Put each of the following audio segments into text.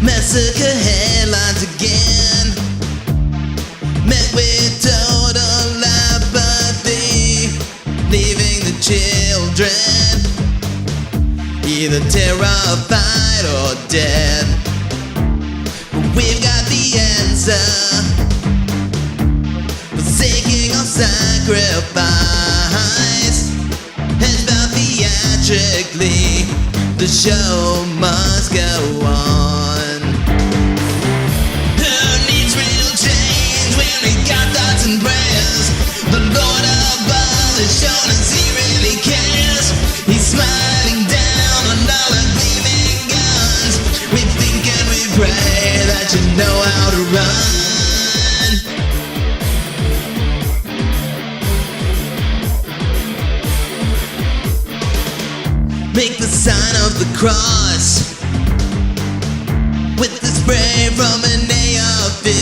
Massacre headlines again. Met with total apathy, leaving the children either terrified or dead. We've got the answer, forsaking our sacrifice. Hands bound theatrically, the show must go on. Who needs real change when we got thoughts and prayers? The Lord above has shown us He really cares. He's smiling down on all our gleaming guns. We think and we pray that you know how to run. Make the sign of the cross with the spray from an AR-15.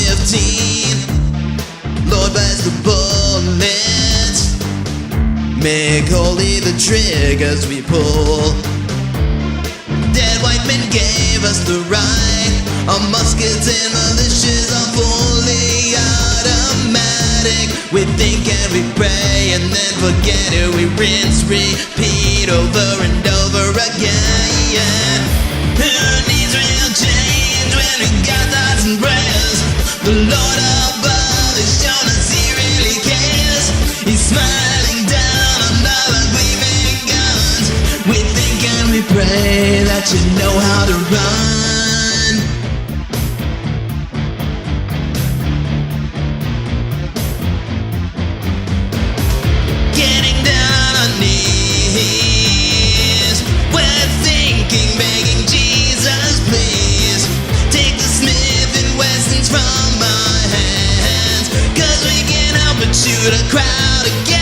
Lord, bless the bullets, make holy the triggers we pull. Dead white men gave us the right. Our muskets and militias are fully automatic. We think and we pray and then forget it. We rinse, repeat over and over again. Who needs real change when we got thoughts and prayers? The Lord above has shown us He really cares. He's smiling down on all our gleaming guns. We think and we pray that you know how to run. Getting down on knees, we're thinking, begging Jesus, please take the Smith and Wessons from our hands, 'cause we can't help but shoot a crowd again.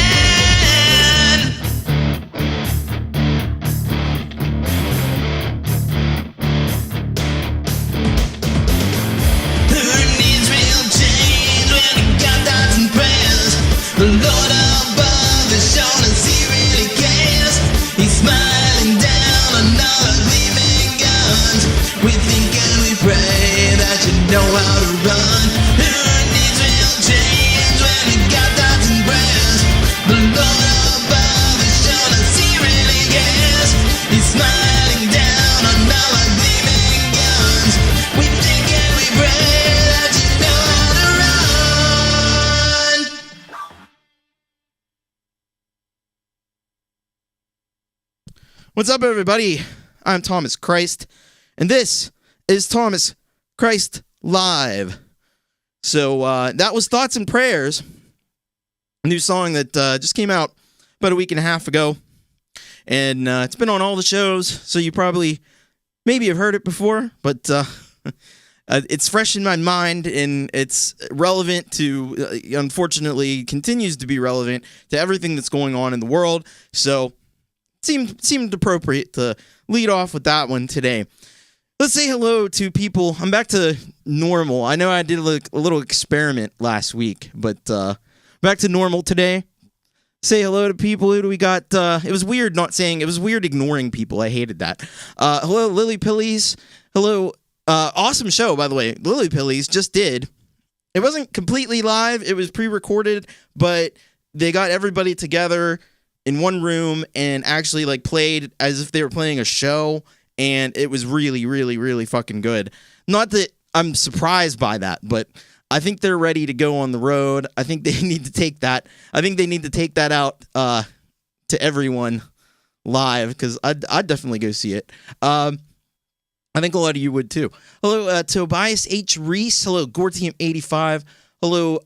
Who needs real change when we got thoughts and prayers? The Lord above has shown us He really cares. He's smiling down on all our gleaming guns. We think and we pray that you know how to run. Who needs real change when we got thoughts and prayers? The Lord above has shown us He really cares. He's smiling down on all our gleaming guns. We think and we pray that you know how to run. What's up, everybody? I'm Thomas Christ, and this is Thomas Christ Live. So that was Thoughts and Prayers, a new song that just came out about a week and a half ago, and it's been on all the shows, so you probably maybe have heard it before, but it's fresh in my mind, and it's relevant to, unfortunately, continues to be relevant to everything that's going on in the world, so seemed appropriate to lead off with that one today. Let's say hello to people. I'm back to normal. I know I did a little experiment last week, but back to normal today. Say hello to people. Who do we got? It was weird not saying. It was weird ignoring people. I hated that. Hello, Lily Pillies. Hello. Awesome show, by the way. Lily Pillies just did. It wasn't completely live. It was pre-recorded, but they got everybody together in one room and actually like played as if they were playing a show, and it was really, really, really fucking good. Not that I'm surprised by that, but I think they're ready to go on the road. I think they need to take that. I think they need to take that out to everyone live, because I'd definitely go see it. I think a lot of you would too. Hello, Tobias H. Reese. Hello, Gortium85. Hello,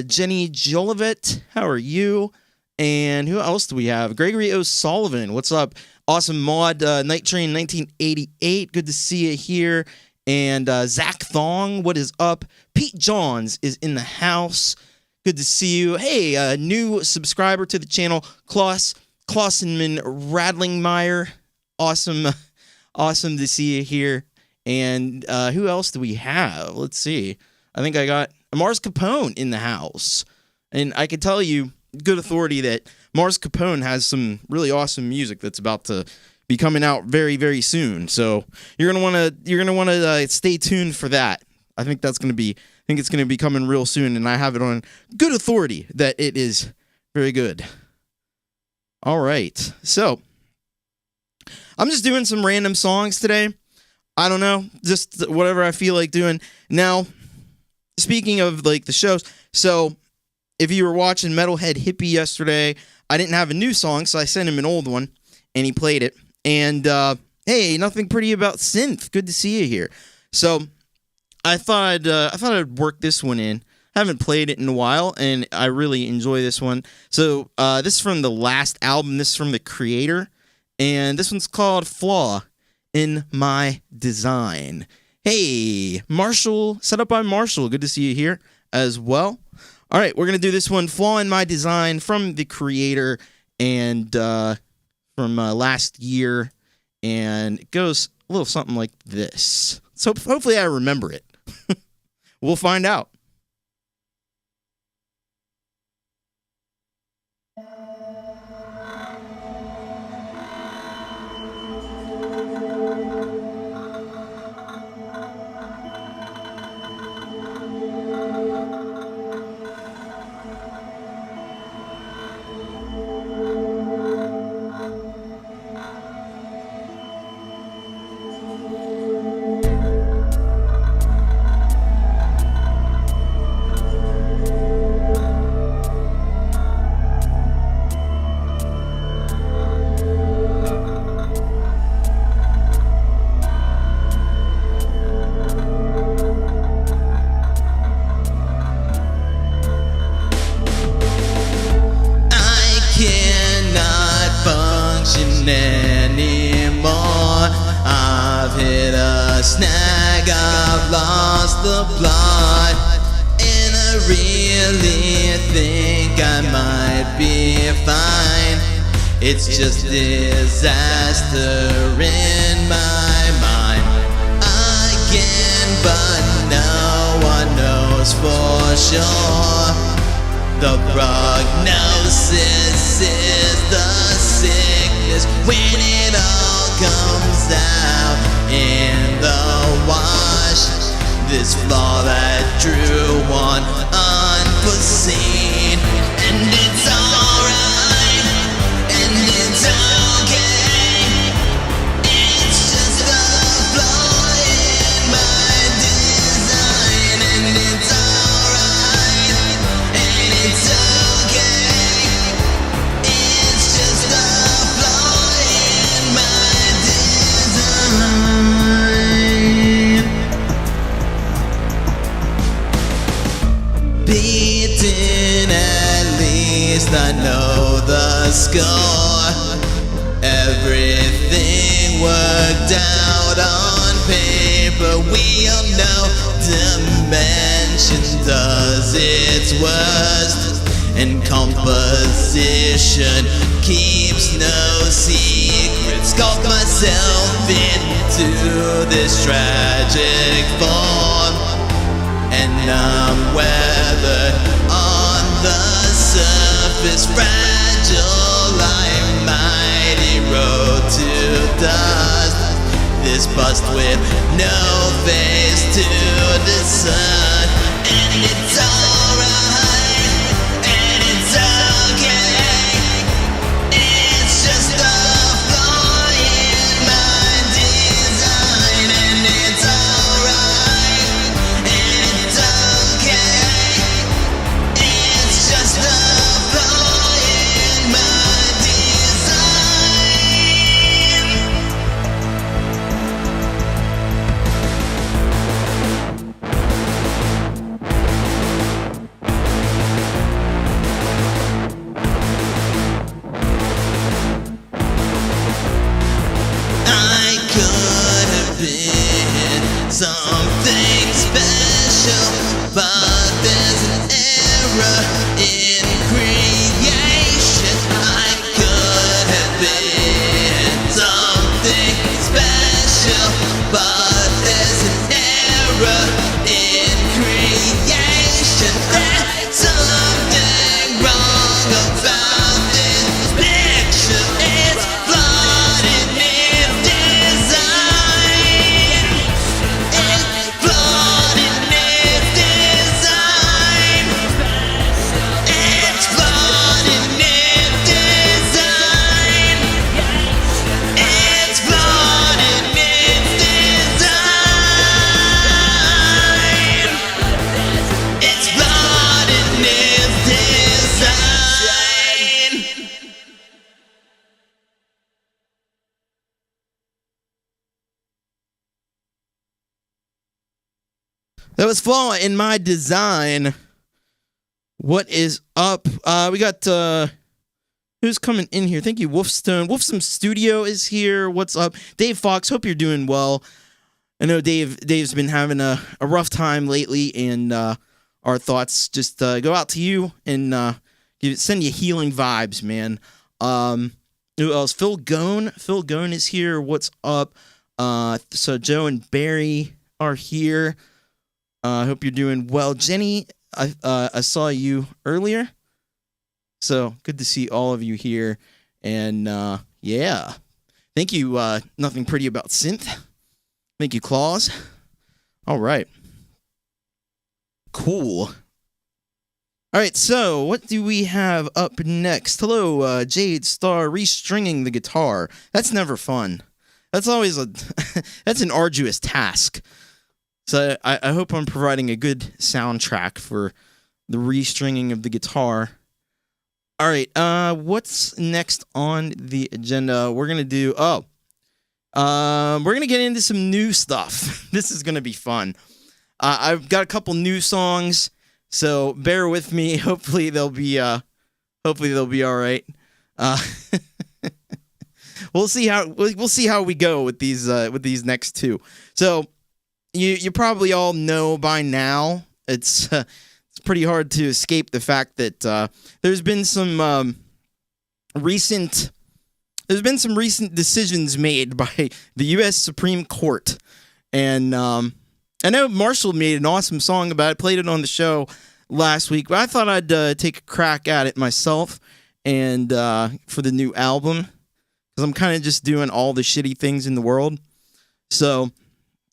Jenny Jolivet. How are you? And who else do we have? Gregory O'Sullivan. What's up? Awesome mod. Night Train 1988. Good to see you here. And Zach Thong. What is up? Pete Johns is in the house. Good to see you. Hey, a new subscriber to the channel, Clausenman Radlingmeyer. Awesome. Awesome to see you here. And who else do we have? Let's see. I think I got Mars Capone in the house. And I can tell you, good authority, that Mars Capone has some really awesome music that's about to be coming out very, very soon. So you're gonna want to stay tuned for that. I think it's gonna be coming real soon, and I have it on good authority that it is very good. All right, so I'm just doing some random songs today. I don't know, just whatever I feel like doing. Now, speaking of like the shows, so if you were watching Metalhead Hippie yesterday, I didn't have a new song, so I sent him an old one, and he played it. And hey, nothing pretty about synth. Good to see you here. So I thought I'd work this one in. I haven't played it in a while, and I really enjoy this one. So this is from the last album. This is from The Creator, and this one's called Flaw in My Design. Hey, Marshall, set up by Marshall. Good to see you here as well. All right, we're going to do this one, Flaw in My Design, from The Creator, and from last year, and it goes a little something like this. So hopefully I remember it. We'll find out. Anymore, I've hit a snag, I've lost the plot, and I really think I might be fine. It's just disaster in my mind. I can, but no one knows for sure. The prognosis is the sickness when it all comes out in the wash. This flaw that drew one unforeseen, and it's alright, and it's okay. It's just a flaw in my design, and it's alright, and it's okay. It's just a flaw in my design. Beaten, at least I know the score. Everything worked out on paper. We all know dimension does its worst, and composition keeps no secrets. Sculpt myself into this tragic form, and I'm weathered on the surface, fragile like mighty road to dust. This bust with no face to the sun, and it's alright, and it's okay. It's just a flaw in my design, and it's alright, and it's okay. It's just a flaw in my design. I could have been something special, but there's an error in creation. I could have been something special, but there's an error in creation. There's something wrong about this picture. It's flawed in me. That was Flaw in My Design. What is up? We got who's coming in here? Thank you, Wolfstone. Wolfstone Studio is here. What's up? Dave Fox, hope you're doing well. I know Dave's been having a rough time lately, and our thoughts just go out to you and send you healing vibes, man. Who else? Phil Gone. Phil Gone is here. What's up? So Joe and Barry are here. I hope you're doing well. Jenny, I saw you earlier. So good to see all of you here. And yeah. Thank you, Nothing Pretty About Synth. Thank you, Claus. All right. Cool. All right, so what do we have up next? Hello, Jade Star, restringing the guitar. That's never fun. That's always that's an arduous task. So I hope I'm providing a good soundtrack for the restringing of the guitar. All right, what's next on the agenda? We're gonna do we're gonna get into some new stuff. This is gonna be fun. I've got a couple new songs, so bear with me. Hopefully they'll be all right. We'll see how we go with these next two. So you probably all know by now. It's pretty hard to escape the fact that there's been some recent decisions made by the U.S. Supreme Court, and I know Marshall made an awesome song about it, played it on the show last week, but I thought I'd take a crack at it myself, and for the new album, because I'm kind of just doing all the shitty things in the world. So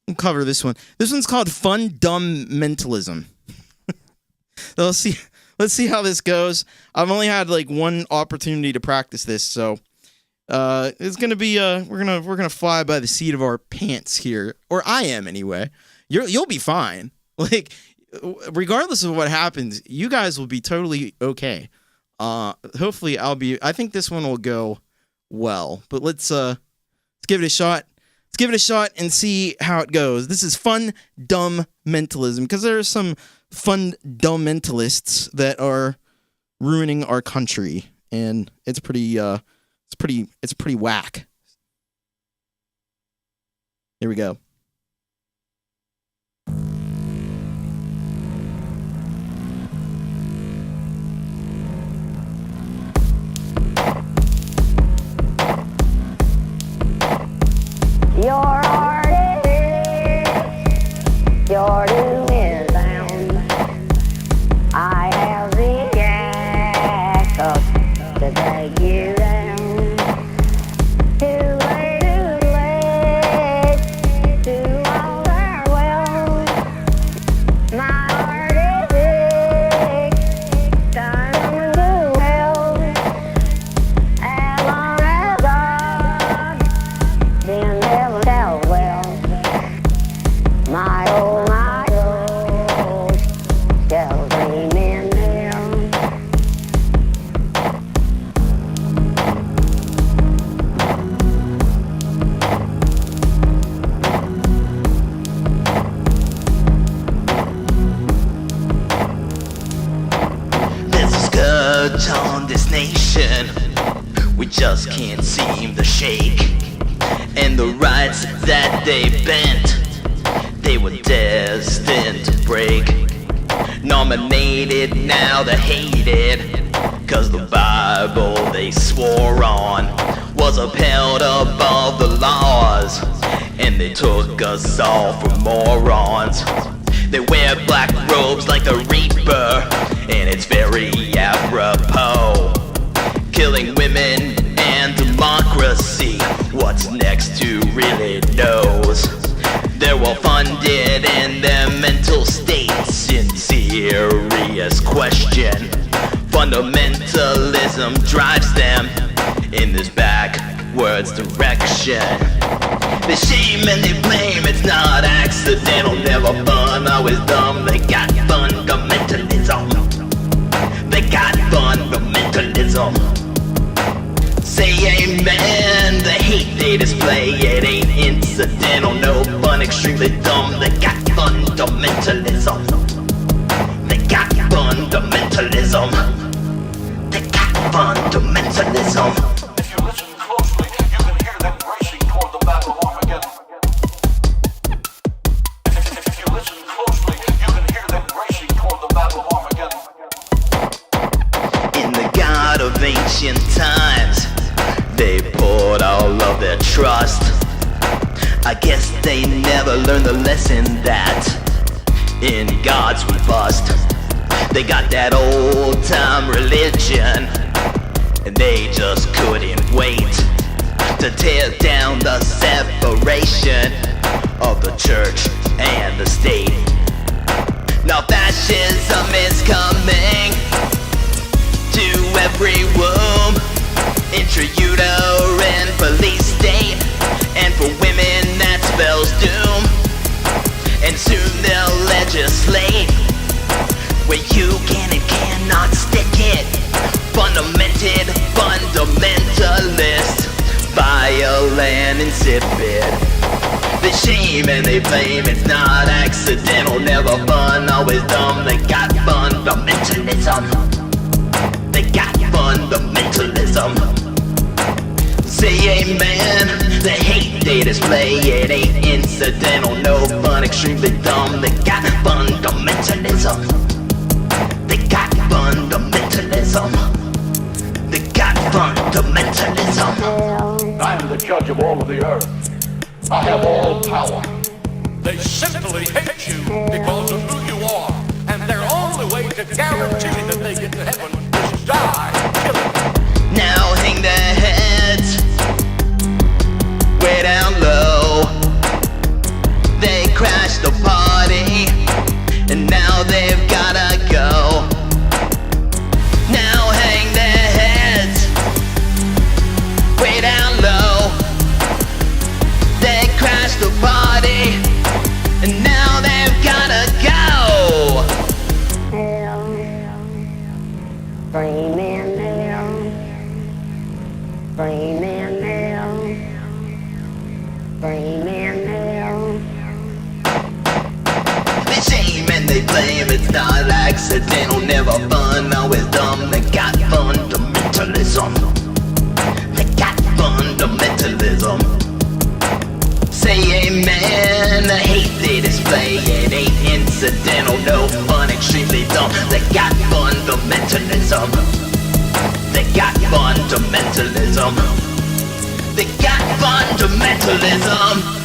I'll cover this one. This one's called Fundamentalism. So let's see how this goes. I've only had like one opportunity to practice this, so it's gonna be we're gonna fly by the seat of our pants here, or I am anyway. You'll be fine. Like, regardless of what happens, you guys will be totally okay. Hopefully I think this one will go well, but let's give it a shot. Let's give it a shot and see how it goes. This is fundamentalism, because there are some fundamentalists that are ruining our country, and it's pretty whack. Here we go. Your heart is your doing down. I have the access to take you down. Too late to all our will. My heart is sick, turning to hell. As long as God then never tell well. My oh, shall remain there. There's a scourge on this nation we just can't seem to shake. And the rights that they bent, they were destined to break. Nominated, now they're hated, 'cause the Bible they swore on was upheld above the laws, and they took us all for morons. They wear black robes like the Reaper, and it's very apropos. Killing women and democracy, what's next who really knows? They're well funded in their mental states, in serious question. Fundamentalism drives them in this backwards direction. They shame and they blame, it's not accidental, never fun, always dumb. They got fundamentalism. They got fundamentalism. Say amen, the hate they display, it ain't incidental. accidental, no fun, extremely dumb. They got fundamentalism. They got fundamentalism. They got fundamentalism. If you listen closely, you can hear them racing toward the battle of Armageddon. If you listen closely, you can hear them racing toward the battle of Armageddon. In the God of ancient times, they poured all of their trust. I guess they never learned the lesson that in gods we bust. They got that old time religion, and they just couldn't wait to tear down the separation of the church and the state. Now fascism is coming to every womb, intrauterine police state, and for women that spells doom. And soon they'll legislate where you can and cannot stick it. Fundamentalist, violent, insipid. They shame and they blame, it's not accidental, never fun, always dumb. They got fundamentalism. They got fundamentalism. Say amen. The hate they display, it ain't incidental, no fun, extremely dumb. They got fundamentalism. They got fundamentalism. They got fundamentalism. I am the judge of all of the earth. I have all power. They simply hate you because of who you are. And their only way to guarantee that they get to heaven is die killing. Now hang their heads way down low. They crashed the party, and now they've gotta go. Now hang their heads way down low. They crashed the party, and now they've gotta go. Hell, scream in hell, scream in hell, scream in hell. They shame and they blame, it's not accidental, never fun, always dumb. They got fundamentalism. They got fundamentalism. Say amen. The hate they display, it ain't incidental, no fun, extremely dumb. They got fundamentalism. They got fundamentalism. They got fundamentalism.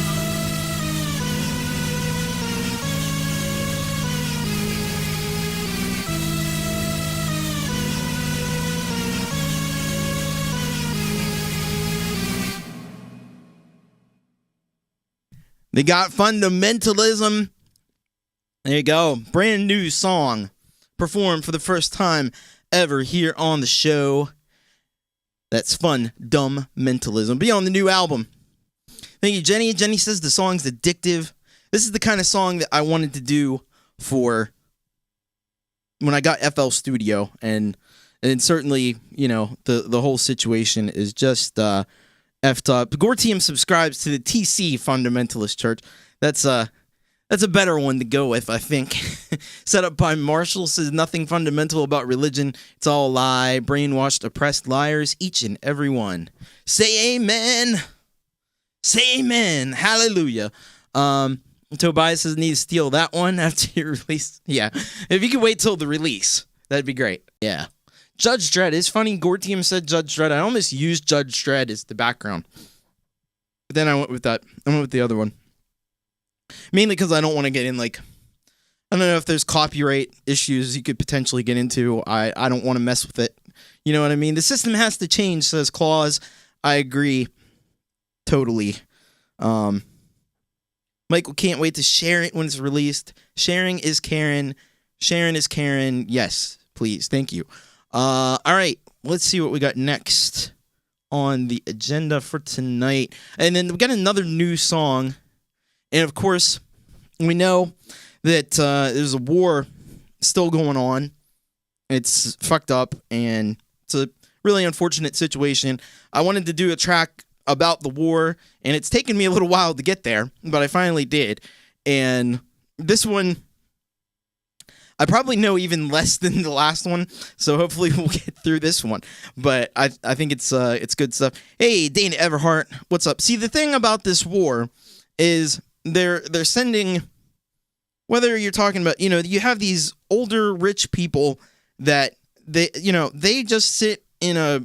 They got fundamentalism. There you go. Brand new song performed for the first time ever here on the show. That's Fundamentalism. Be on the new album. Thank you, Jenny. Jenny says the song's addictive. This is the kind of song that I wanted to do for when I got FL Studio, and certainly, you know, the whole situation is just effed up. Gortium subscribes to the TC Fundamentalist Church. That's a better one to go with, I think. Set up by Marshall, says nothing fundamental about religion. It's all a lie. Brainwashed, oppressed liars, each and every one. Say amen. Say amen. Hallelujah. Tobias says need to steal that one after you release. Yeah. If you could wait till the release, that'd be great. Yeah. Judge Dredd is funny. Gortium said Judge Dredd. I almost used Judge Dredd as the background. But then I went with that. I went with the other one. Mainly because I don't want to get in, like, I don't know if there's copyright issues you could potentially get into. I don't want to mess with it. You know what I mean? The system has to change, says Claus. I agree. Totally. Michael can't wait to share it when it's released. Sharing is Karen. Sharon is Karen. Yes, please. Thank you. All right. Let's see what we got next on the agenda for tonight. And then we got another new song. And of course, we know that there's a war still going on. It's fucked up, and it's a really unfortunate situation. I wanted to do a track about the war, and it's taken me a little while to get there, but I finally did. And this one, I probably know even less than the last one, so hopefully we'll get through this one. But I think it's good stuff. Hey, Dana Everhart, what's up? See, the thing about this war is they're sending, whether you're talking about, you have these older rich people that they just sit in a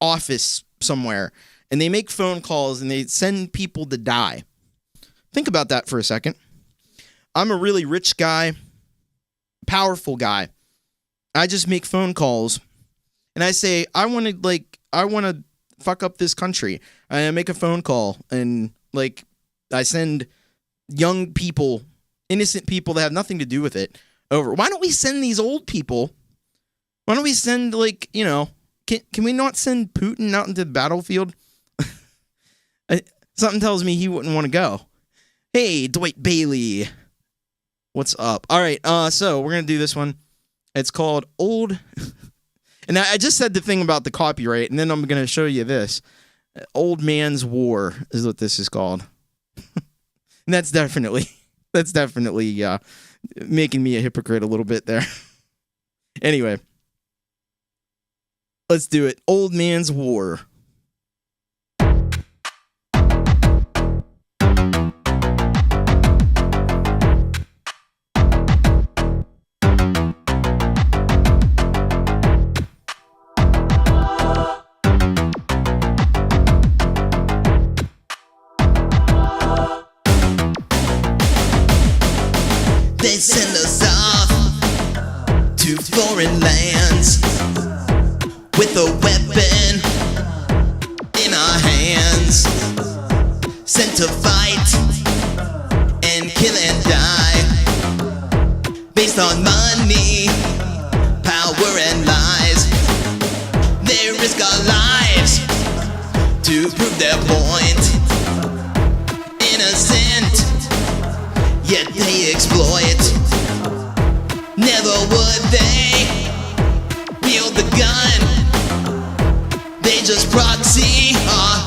office somewhere and they make phone calls and they send people to die. Think about that for a second. I'm a really rich guy, powerful guy. I just make phone calls and I say, I want to fuck up this country. I make a phone call and I send young people, innocent people that have nothing to do with it over. Why don't we send these old people? Why don't we send can we not send Putin out into the battlefield? Something tells me he wouldn't want to go. Hey, Dwight Bailey. What's up? All right, so we're going to do this one. It's called Old... And I just said the thing about the copyright, and then I'm going to show you this. Old Man's War is what this is called. And that's definitely making me a hypocrite a little bit there. Anyway, let's do it. Old Man's War. They send us off to foreign lands with a weapon in our hands, sent to fight and kill and die based on money, power and lies. They risk our lives to prove their point. Innocent, yet they exploit. Never would they wield the gun. They just proxy our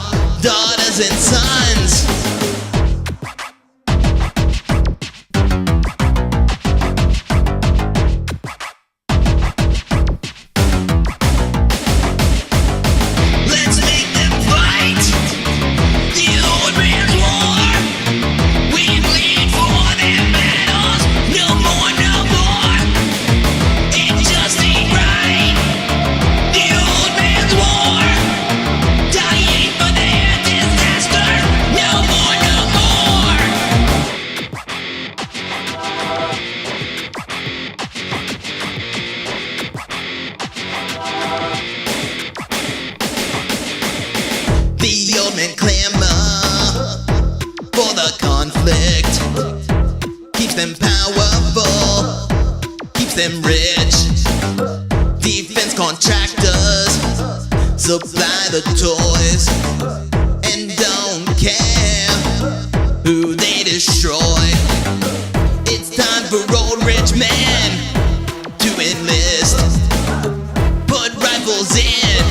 daughters and sons. Let's make them fight the old man's war. We bleed for their battles. No more, no more. It just ain't right. The old man's war. Dying for their disaster. No more, no more. The old men clamor for the conflict. Keeps them powerful, keeps them rich. Defense contractors supply the toys and don't care who they destroy. It's time for old rich men to enlist. Put rifles in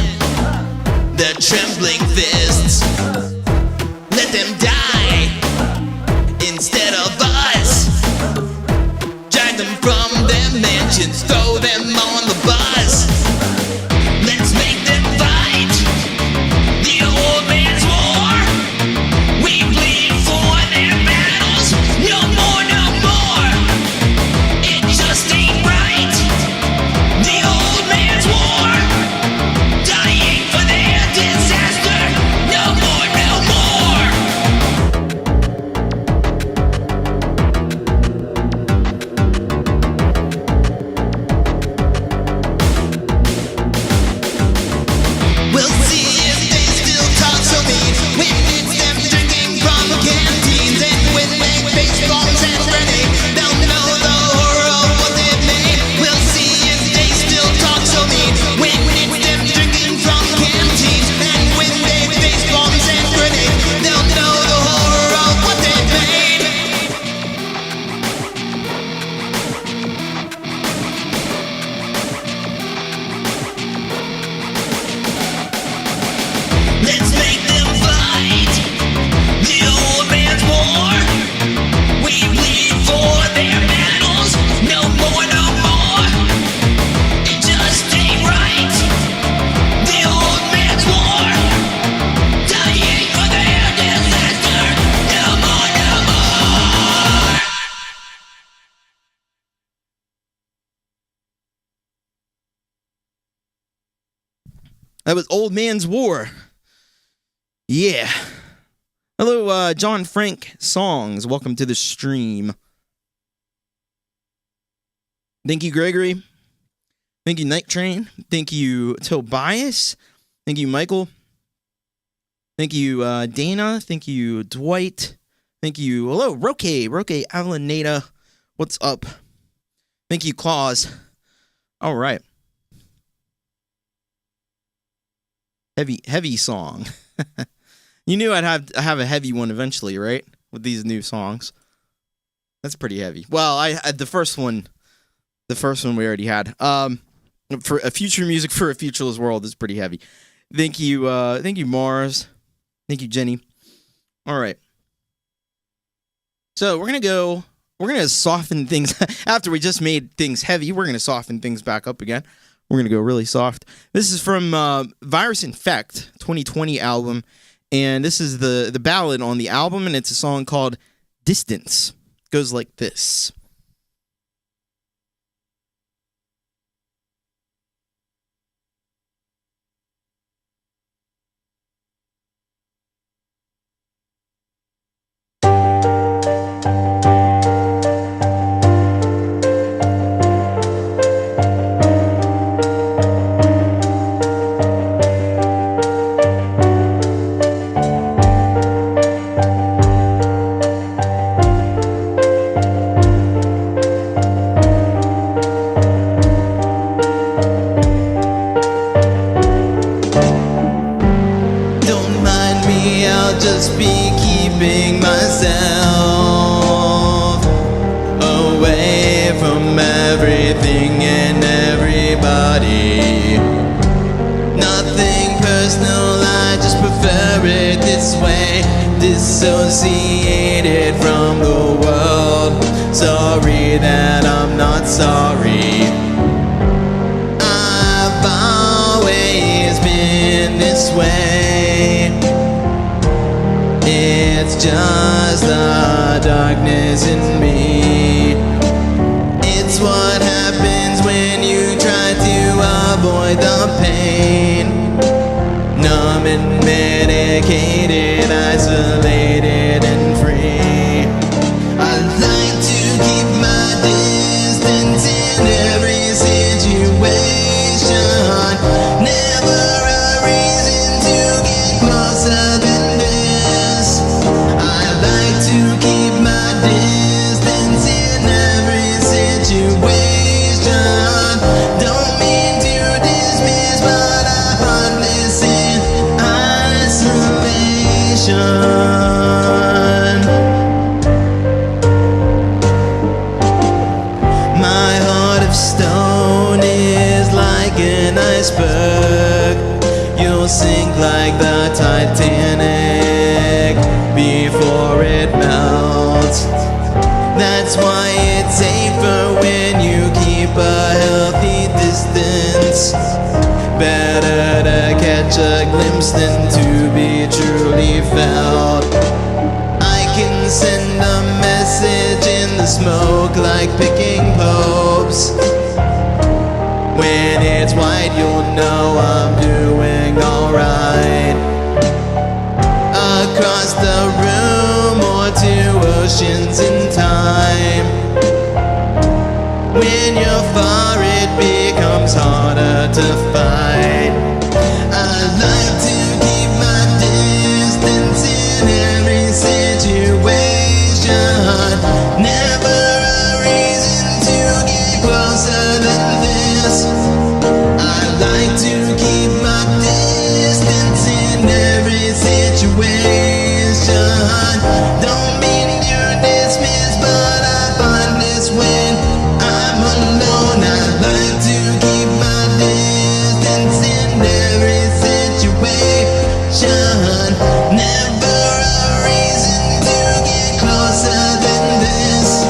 their trembling fists. Let them die instead of us. Drag them from their mansions, throw them on the bus. Let's make them fight the old man's war. We bleed for their battles. No more, no more. It just ain't right. The old man's war. Dying for their disaster. No more, no more. That was Old Man's War. Yeah. Hello, John Frank Songs. Welcome to the stream. Thank you, Gregory. Thank you, Night Train. Thank you, Tobias. Thank you, Michael. Thank you, Dana. Thank you, Dwight. Thank you. Hello, Roque Alaneda. What's up? Thank you, Claus. All right. Heavy song. You knew I'd have a heavy one eventually, right? With these new songs. That's pretty heavy. Well, the first one we already had. For a future music for a futureless world is pretty heavy. Thank you, Mars. Thank you, Jenny. All right. So we're gonna soften things after we just made things heavy. We're gonna soften things back up again. We're gonna go really soft. This is from Virus Infect 2020 album, and this is the ballad on the album, and it's a song called Distance. It goes like this. Just be keeping myself away from everything and everybody. Nothing personal, I just prefer it this way. Dissociated from the world. Sorry that I'm not sorry. I've always been this way. It's just the darkness in me. It's what happens when you try to avoid the pain. Numb and medicated, isolated and free. I like to keep my distance in every situation. Never a reason to get closer than this. I like to keep my distance in every situation. Don't mean to dismiss, but I find this in isolation. My heart of stone is like an iceberg. You'll sink like the Titanic before it melts. That's why it's safer when you keep a healthy distance. Better to catch a glimpse than to be truly felt. I can send a message in the smoke like picking popes. When it's white, you'll know I'm doing alright. Across the room or two oceans in time. When you're far, it becomes harder to fight. I like to keep my distance in every situation. Never a reason to get closer than this. I like to keep my distance in every situation. Don't mean to dismiss, but I find this when I'm alone. I like to keep my distance in every situation. Never a reason to get closer than this.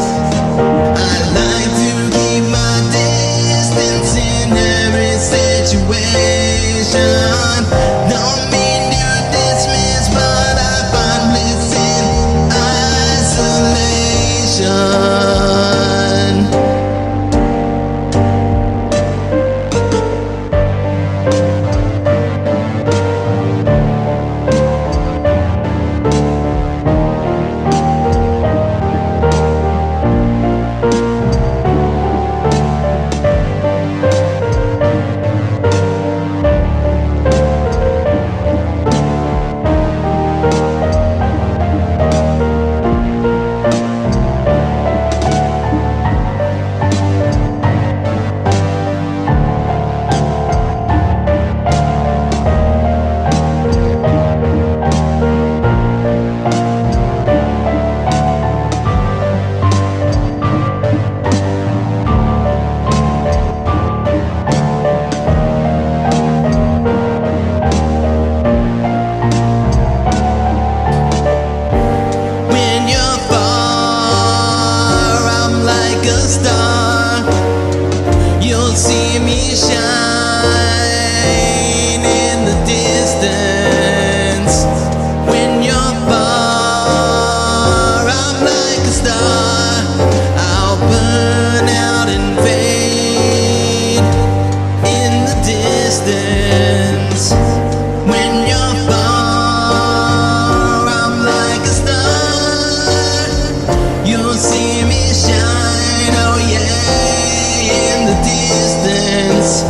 see me shine, oh yeah, in the distance.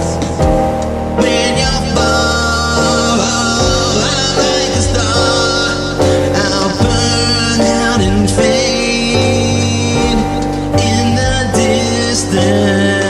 When you're far like a star, I'll burn out and fade in the distance.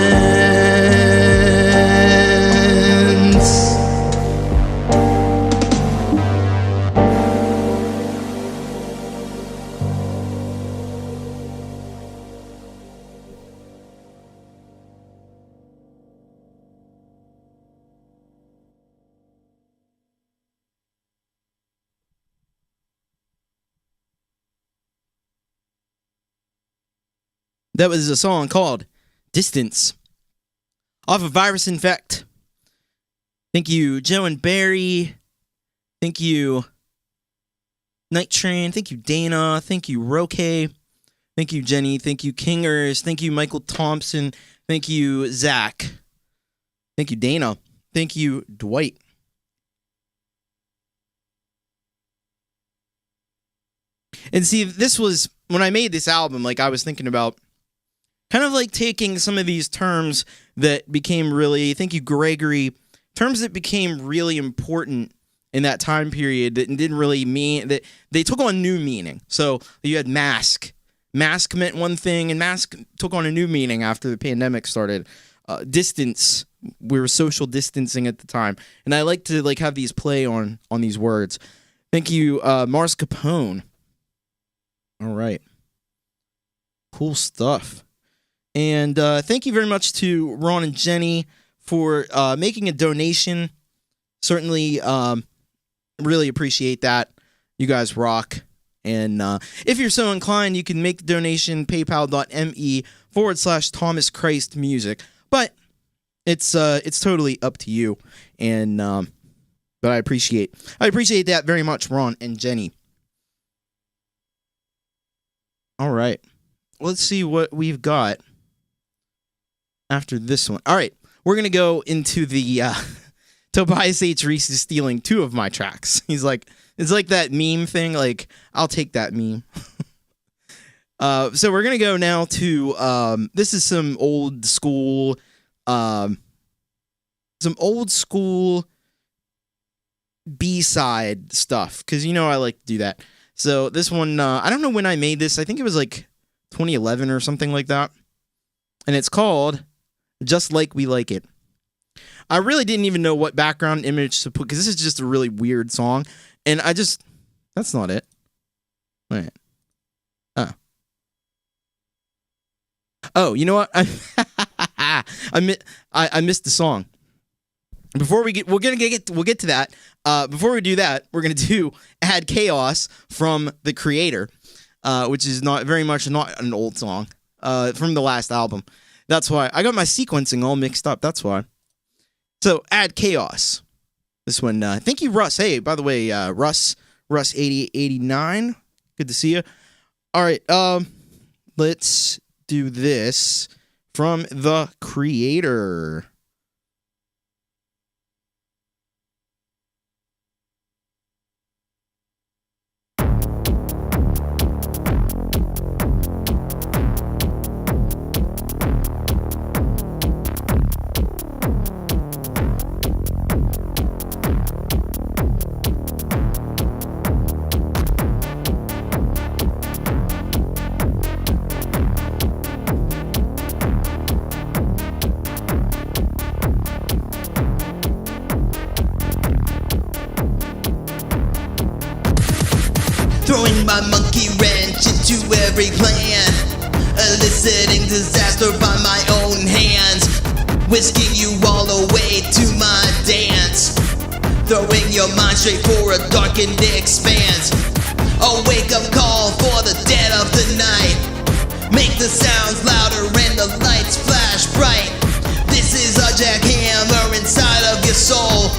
That was a song called Distance off of Virus Infect. Thank you, Joe and Barry. Thank you, Night Train. Thank you, Dana. Thank you, Roque. Thank you, Jenny. Thank you, Kingers. Thank you, Michael Thompson. Thank you, Zach. Thank you, Dana. Thank you, Dwight. And see, this was, when I made this album, like I was thinking about kind of like taking some of these terms that became really, thank you, Gregory, terms that became really important in that time period that didn't really mean, that they took on new meaning. So you had mask. Mask meant one thing, and mask took on a new meaning after the pandemic started. Distance, we were social distancing at the time. And I like to like have these play on these words. Thank you, Mars Capone. All right. Cool stuff. And thank you very much to Ron and Jenny for making a donation. Certainly really appreciate that. You guys rock. And if you're so inclined, you can make the donation paypal.me/Thomas Christ Music. But it's totally up to you. And but I appreciate that very much, Ron and Jenny. All right. Let's see what we've got after this one. All right, we're going to go into the Tobias H. Reese is stealing two of my tracks. He's like, it's like that meme thing, like, I'll take that meme. So we're going to go now to, this is some old school B-side stuff, because you know I like to do that. So this one, I don't know when I made this. I think it was like 2011 or something like that. And it's called Just Like We Like It. I really didn't even know what background image to put, because this is just a really weird song. And I just, that's not it. Wait. Oh, you know what? I missed the song. Before we'll get to that. Before we do that, we're gonna do Add Chaos from The Creator, which is not an old song from the last album. That's why I got my sequencing all mixed up. That's why. So Add Chaos. This one. Thank you, Russ. Hey, by the way, Russ 8089. Good to see you. All right. Let's do this from The Creator. Throwing my monkey wrench into every plan, eliciting disaster by my own hands, whisking you all away to my dance, throwing your mind straight for a darkened expanse. A wake-up call for the dead of the night. Make the sounds louder and the lights flash bright. This is a jackhammer inside of your soul,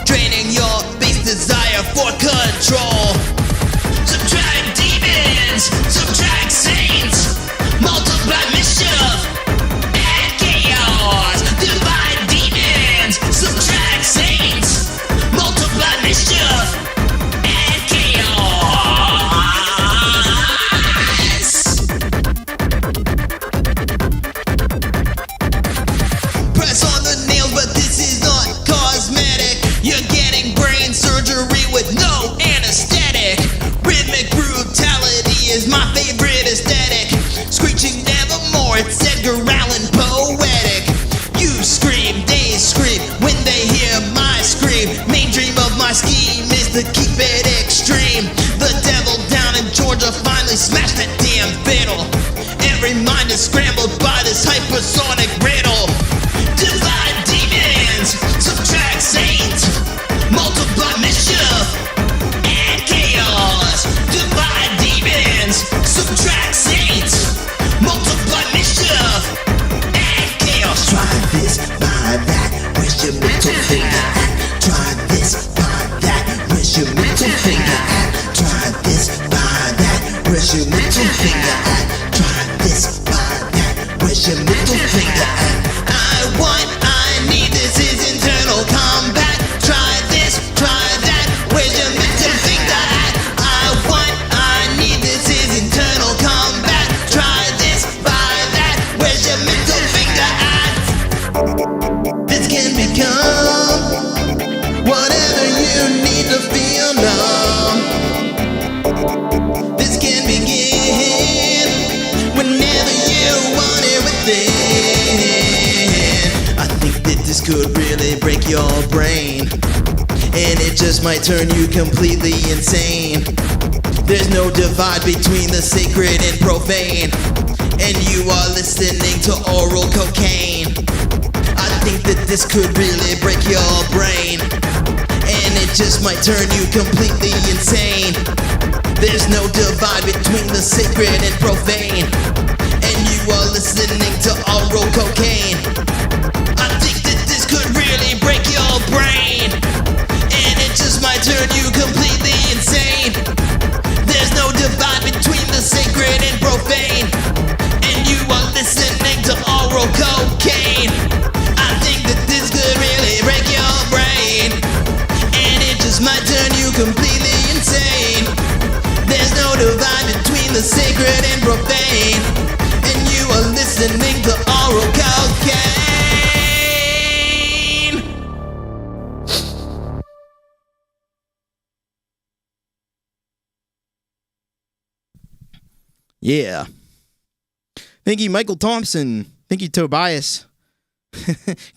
draining your base desire for control. Subtract demons, subtract saints, multiply mischief, add chaos. Divide demons, subtract saints, multiply mischief, add chaos. Every mind is scrambled by this hypersonic riddle. Divide demons, subtract saints, multiply mischief and chaos. Divide demons, subtract saints, multiply mischief and chaos. Try this, buy that, where's your mental finger at? Try this, buy that, where's your mental finger at? Try this, buy that, where's your mental finger at? Try this, buy that, where's your mental finger at? I need, this is internal combat. Try this, try that, where's your mental finger at? I need, this is internal combat. Try this, buy that, where's your mental finger at? This can become whatever you need to feel numb. This can begin whenever you want it within. I think that this could really break your brain, and it just might turn you completely insane. There's no divide between the sacred and profane, and you are listening to oral cocaine. I think that this could really break your brain, and it just might turn you completely insane. There's no divide between the sacred and profane, and you are listening to oral cocaine. I think that this could really break your brain, and it just might turn you completely insane. There's no divide between the sacred and profane, and you are listening to oral cocaine. I think that this could really break your brain, and it just might turn you completely insane. There's no divide between the sacred and profane, and you are listening to oral cocaine. Yeah. Thank you, Michael Thompson. Thank you, Tobias.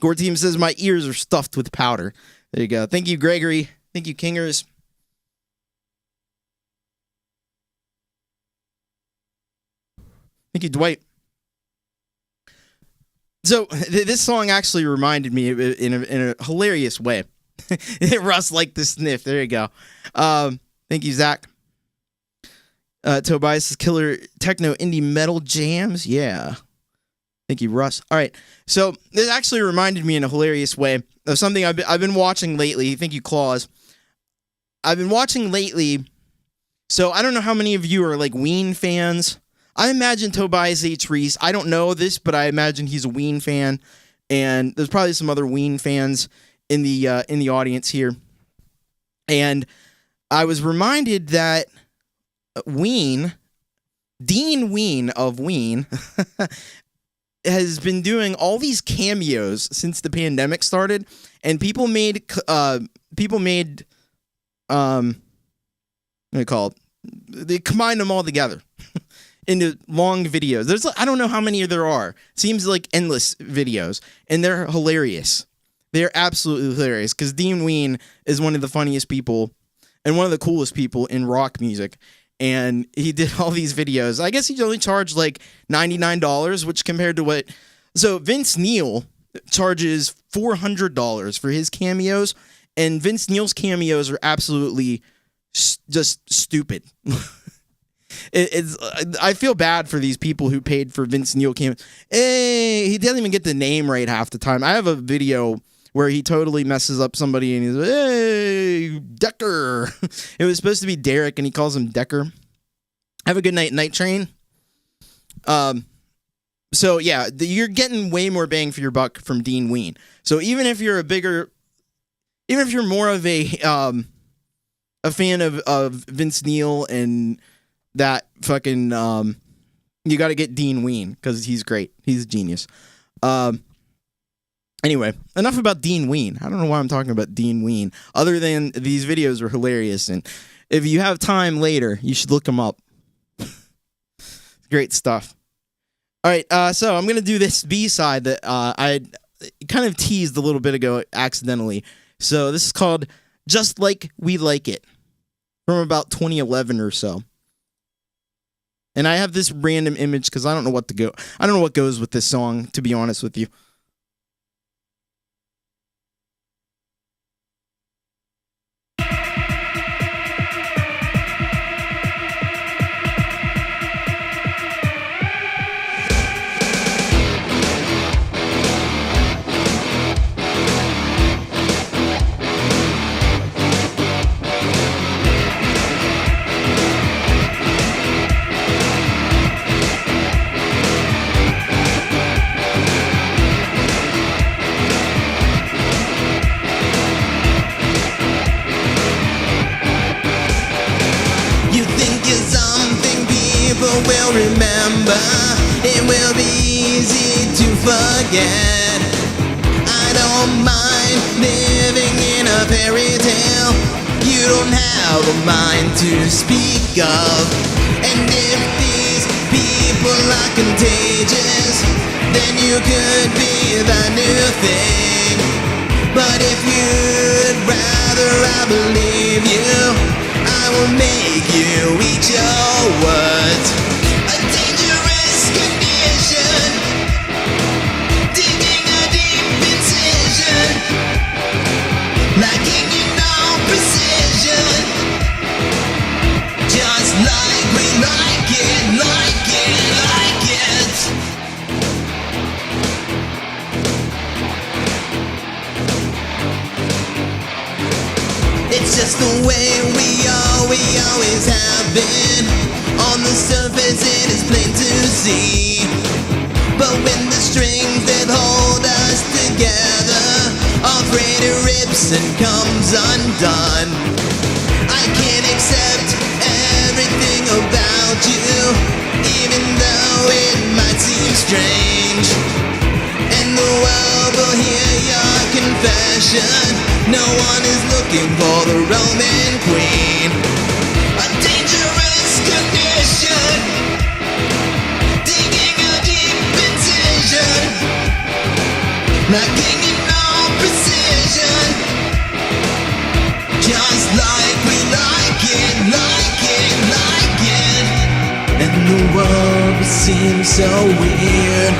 Gore Team says my ears are stuffed with powder. There you go. Thank you, Gregory. Thank you, Kingers. Thank you, Dwight. So this song actually reminded me in a hilarious way. Russ liked the sniff. There you go. Thank you, Zach. Tobias' killer techno indie metal jams. Yeah. Thank you, Russ. All right. So this actually reminded me in a hilarious way of something I've been watching lately. Thank you, Claus. I've been watching lately. So I don't know how many of you are like Ween fans. I imagine Tobias H. Reese. I don't know this, but I imagine he's a Ween fan, and there's probably some other Ween fans in the audience here. And I was reminded that Ween, Dean Ween of Ween, has been doing all these cameos since the pandemic started, and people made what do they call it? They combined them all together into long videos. I don't know how many there are. Seems like endless videos, and they're hilarious. They're absolutely hilarious because Dean Ween is one of the funniest people and one of the coolest people in rock music. And he did all these videos. I guess he only charged like $99, which compared to what... So Vince Neil charges $400 for his cameos, and Vince Neil's cameos are absolutely just stupid. I feel bad for these people who paid for Vince Neil cameos. Hey, he doesn't even get the name right half the time. I have a video where he totally messes up somebody and he's like, hey, Decker. It was supposed to be Derek and he calls him Decker. Have a good night, Night Train. So yeah, you're getting way more bang for your buck from Dean Ween. So even if you're more of a fan of Vince Neil and that fucking, you got to get Dean Ween because he's great. He's a genius. Anyway, enough about Dean Ween. I don't know why I'm talking about Dean Ween, other than these videos are hilarious. And if you have time later, you should look them up. Great stuff. All right, so I'm going to do this B-side that I kind of teased a little bit ago accidentally. So this is called Just Like We Like It, from about 2011 or so. And I have this random image because I don't know what goes with this song, to be honest with you. Will remember, it will be easy to forget. I don't mind living in a fairy tale. You don't have a mind to speak of. And if these people are contagious, then you could be the new thing. But if you'd rather I believe you, I will make you eat your words. A dangerous condition, digging a deep incision, lacking in all precision, just like we like it, like it, like it. It's just the way we always have been. On the surface it is plain to see, but when the strings that hold us together are frayed, it rips and comes undone. I can't accept everything about you, even though it might seem strange. And the world will hear your confession. No one is looking for the Roman queen. A dangerous condition, digging a deep incision, lacking in all precision, just like we like it, like it, like it. And the world seems so weird,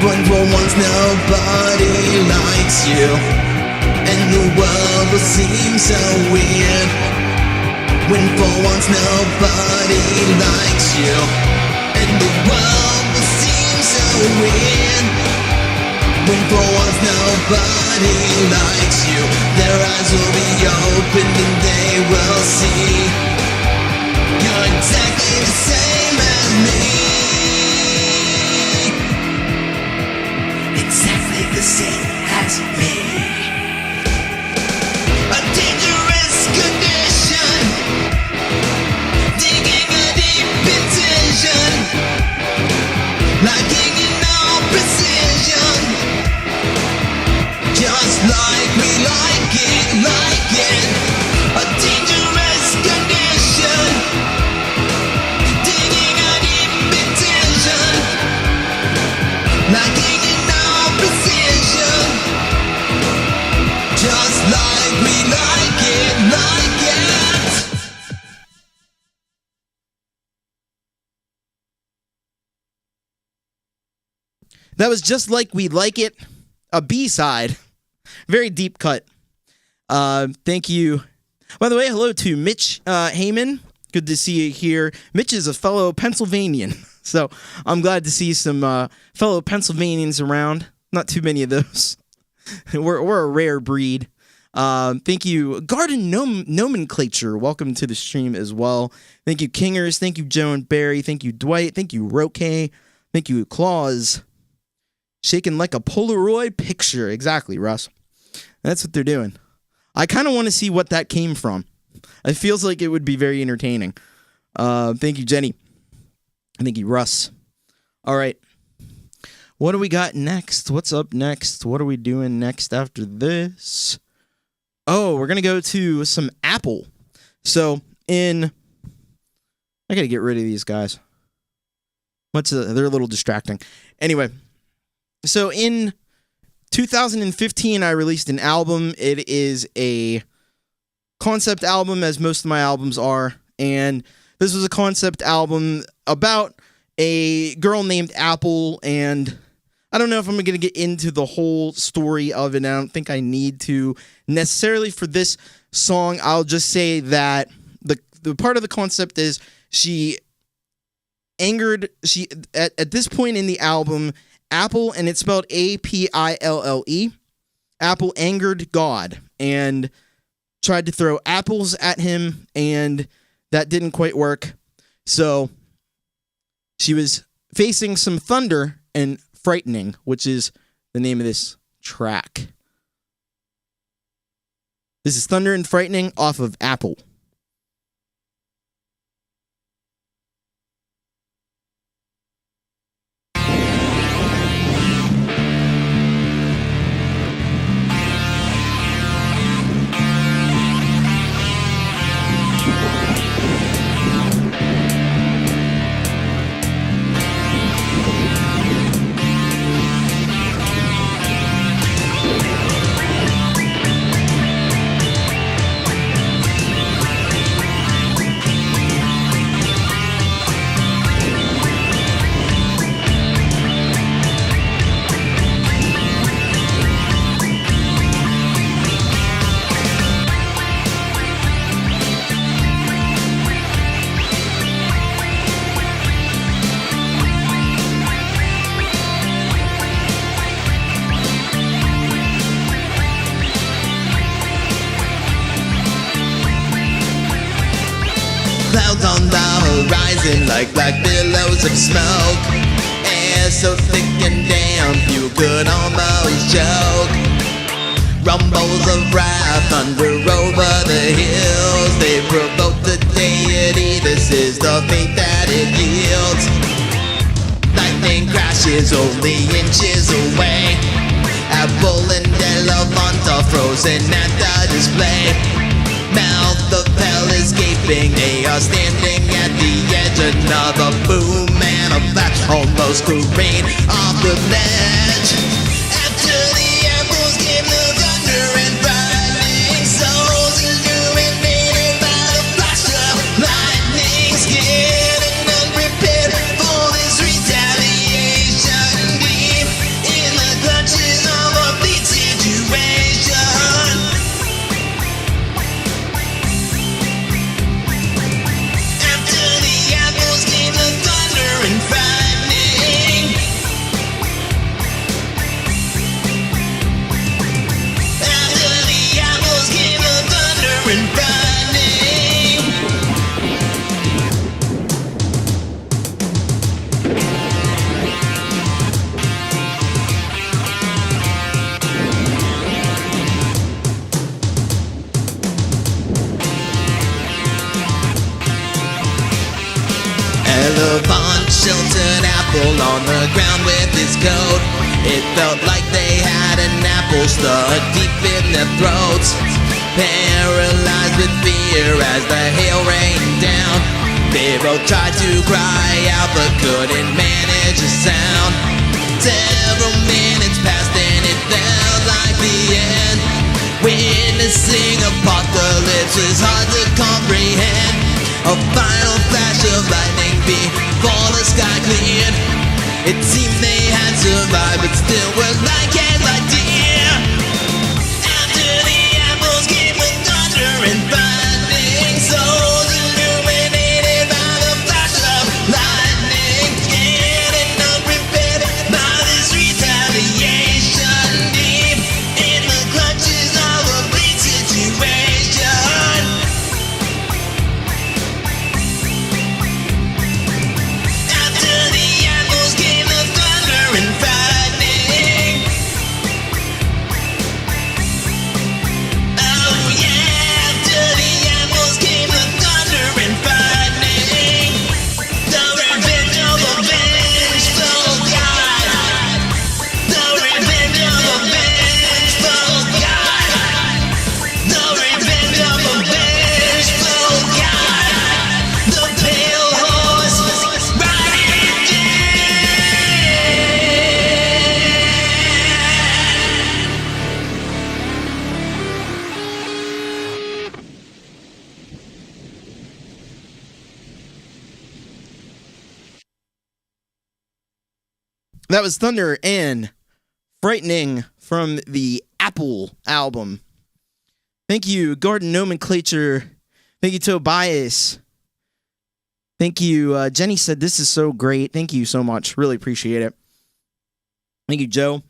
when for once nobody likes you. And the world will seem so weird, when for once nobody likes you. And the world will seem so weird, when for once nobody likes you. Their eyes will be opened and they will see you're exactly the same as me. Exactly the same as me. A dangerous condition, digging a deep incision, lacking in all precision, just like we like it, like it. A dangerous condition, digging a deep incision, lacking in all precision, just like we like it, like it. That was Just Like We Like It, a B-side. Very deep cut. Thank you. By the way, hello to Mitch Heyman. Good to see you here. Mitch is a fellow Pennsylvanian, so I'm glad to see some fellow Pennsylvanians around. Not too many of those. We're a rare breed. Thank you, Garden Nomenclature. Welcome to the stream as well. Thank you, Kingers. Thank you, Joe and Barry. Thank you, Dwight. Thank you, Roque. Thank you, Claus. Shaking like a Polaroid picture. Exactly, Russ. That's what they're doing. I kind of want to see what that came from. It feels like it would be very entertaining. Thank you, Jenny. Thank you, Russ. All right. What do we got next? What's up next? What are we doing next after this? Oh, we're going to go to some Apple. So, I got to get rid of these guys. They're a little distracting. Anyway, so in 2015, I released an album. It is a concept album, as most of my albums are. And this was a concept album about a girl named Apple, and I don't know if I'm going to get into the whole story of it. I don't think I need to necessarily for this song. I'll just say that the part of the concept is at this point in the album, Apple, and it's spelled Apille, Apple angered God and tried to throw apples at him, and that didn't quite work. So she was facing some thunder and frightening, which is the name of this track. This is Thunder and Frightening off of Apple. Clouds on the horizon like black billows of smoke. Air so thick and damp you could almost choke. Rumbles of wrath thunder over the hills. They provoke the deity, this is the fate that it yields. Lightning crashes only inches away. Apple and Elefant are frozen at the display. Mouth of hell escaping, they are standing at the edge. Another boom and a flash, almost careen off the ledge. After the apples came the thunder and frightening souls illuminated by the flash of lightning. Scared and unprepared for this retaliation, deep in the clutches of a bleak situation. Elefant sheltered Apple on the ground with his coat. It felt like they had an apple stuck deep in their throats. Paralyzed with fear as the hail rained down, Pharaoh tried to cry out but couldn't manage a sound. Several minutes passed and it felt like the end. Witnessing apocalypse was hard to comprehend. A final flash of lightning before the sky cleared. It seemed they had survived but still were like ants, like deer. After the apples came the thunder and lightning, souls illuminated by the flash of lightning. Scared and unprepared by this retaliation, deep in the clutches of a bleak situation. After the apples came the thunder and frightening. That was Thunder and Frightening from the Apple album. Thank you, Garden Nomenclature. Thank you, Tobias. Thank you. Jenny said, this is so great. Thank you so much. Really appreciate it. Thank you, Joe.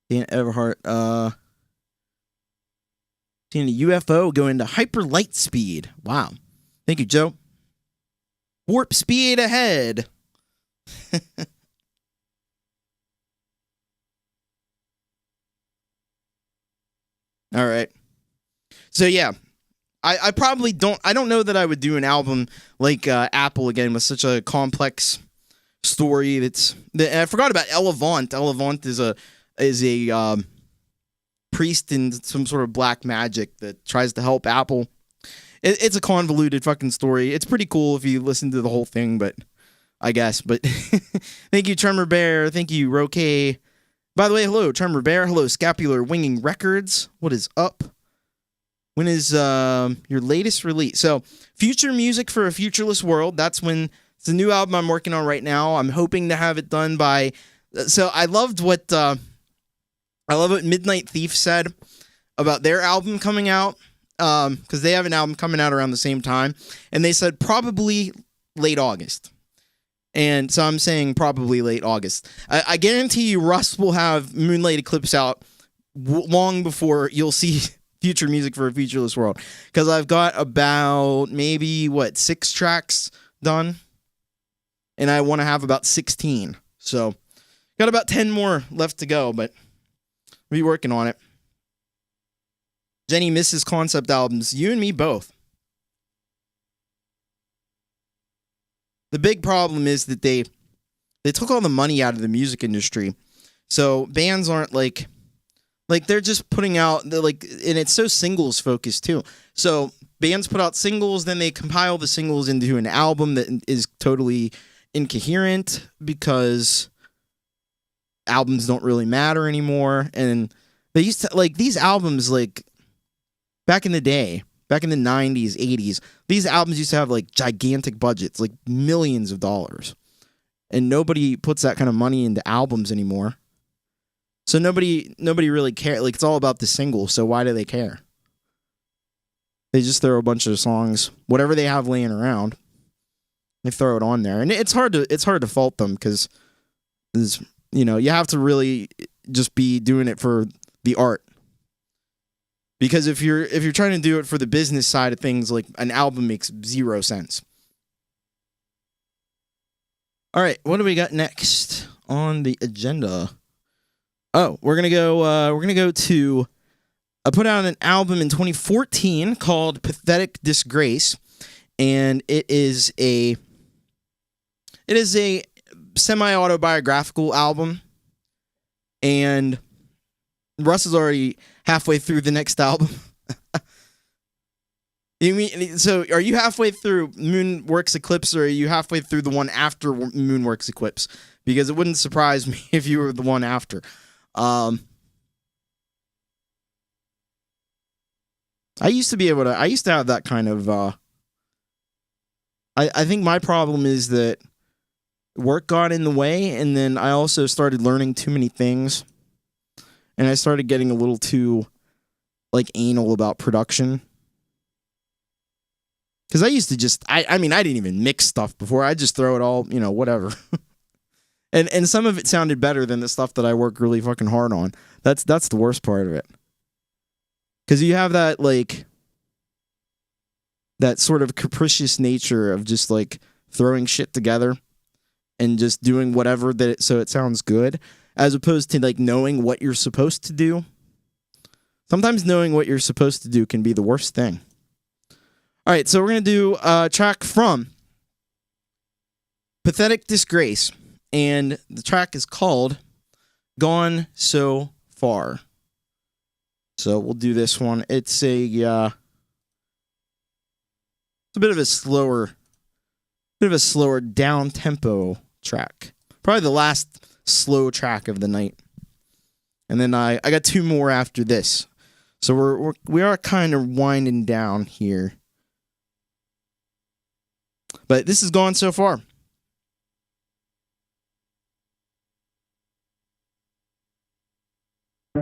Dan Everhart. Seeing a UFO go into hyper light speed. Wow. Thank you, Joe. Warp speed ahead. All right. So yeah, I probably don't know that I would do an album like Apple again with such a complex story. I forgot about Elevant. Elevant is a priest in some sort of black magic that tries to help Apple. It's a convoluted fucking story. It's pretty cool if you listen to the whole thing, but I guess. But thank you, Tremor Bear. Thank you, Roque. By the way, hello, Tremor Bear. Hello, Scapular Winging Records. What is up? When is your latest release? So, Future Music for a Futureless World. That's when it's a new album I'm working on right now. I'm hoping to have it done by. So I loved what Midnight Thief said about their album coming out, because they have an album coming out around the same time, and they said probably late August. And so I'm saying probably late August. I guarantee you Russ will have Moonlight Eclipse out long before you'll see Future Music for a Futureless World. Because I've got about maybe, 6 tracks done? And I want to have about 16. So, got about 10 more left to go, but we'll be working on it. Jenny misses concept albums. You and me both. The big problem is that they took all the money out of the music industry. So bands aren't like they're just putting out, and it's so singles focused too. So bands put out singles, then they compile the singles into an album that is totally incoherent because albums don't really matter anymore. And they used to, these albums, back in the day, back in the 90s, 80s, these albums used to have gigantic budgets, millions of dollars. And nobody puts that kind of money into albums anymore. So nobody really cares. It's all about the single, so why do they care? They just throw a bunch of songs, whatever they have laying around, they throw it on there. And it's hard to fault them because you have to really just be doing it for the art. Because if you're trying to do it for the business side of things, an album makes zero sense. All right, what do we got next on the agenda? Oh, we're gonna go to. I put out an album in 2014 called "Pathetic Disgrace," and it is a semi-autobiographical album, and Russ is already halfway through the next album. You mean, so are you halfway through Moonworks Eclipse, or are you halfway through the one after Moonworks Eclipse? Because it wouldn't surprise me if you were the one after. I used to have that kind of, I think my problem is that work got in the way, and then I also started learning too many things, and I started getting a little too, anal about production. Because I used to just, I didn't even mix stuff before. I just throw it all, whatever. and some of it sounded better than the stuff that I work really fucking hard on. That's the worst part of it. Because you have that, that sort of capricious nature of just, throwing shit together and just doing whatever so it sounds good, as opposed to, knowing what you're supposed to do. Sometimes knowing what you're supposed to do can be the worst thing. All right, so we're going to do a track from Pathetic Disgrace, and the track is called Gone So Far. So we'll do this one. It's a bit of a slower down-tempo track. Probably the last slow track of the night. And then I got 2 more after this. So we are kind of winding down here. But this is Gone So Far. No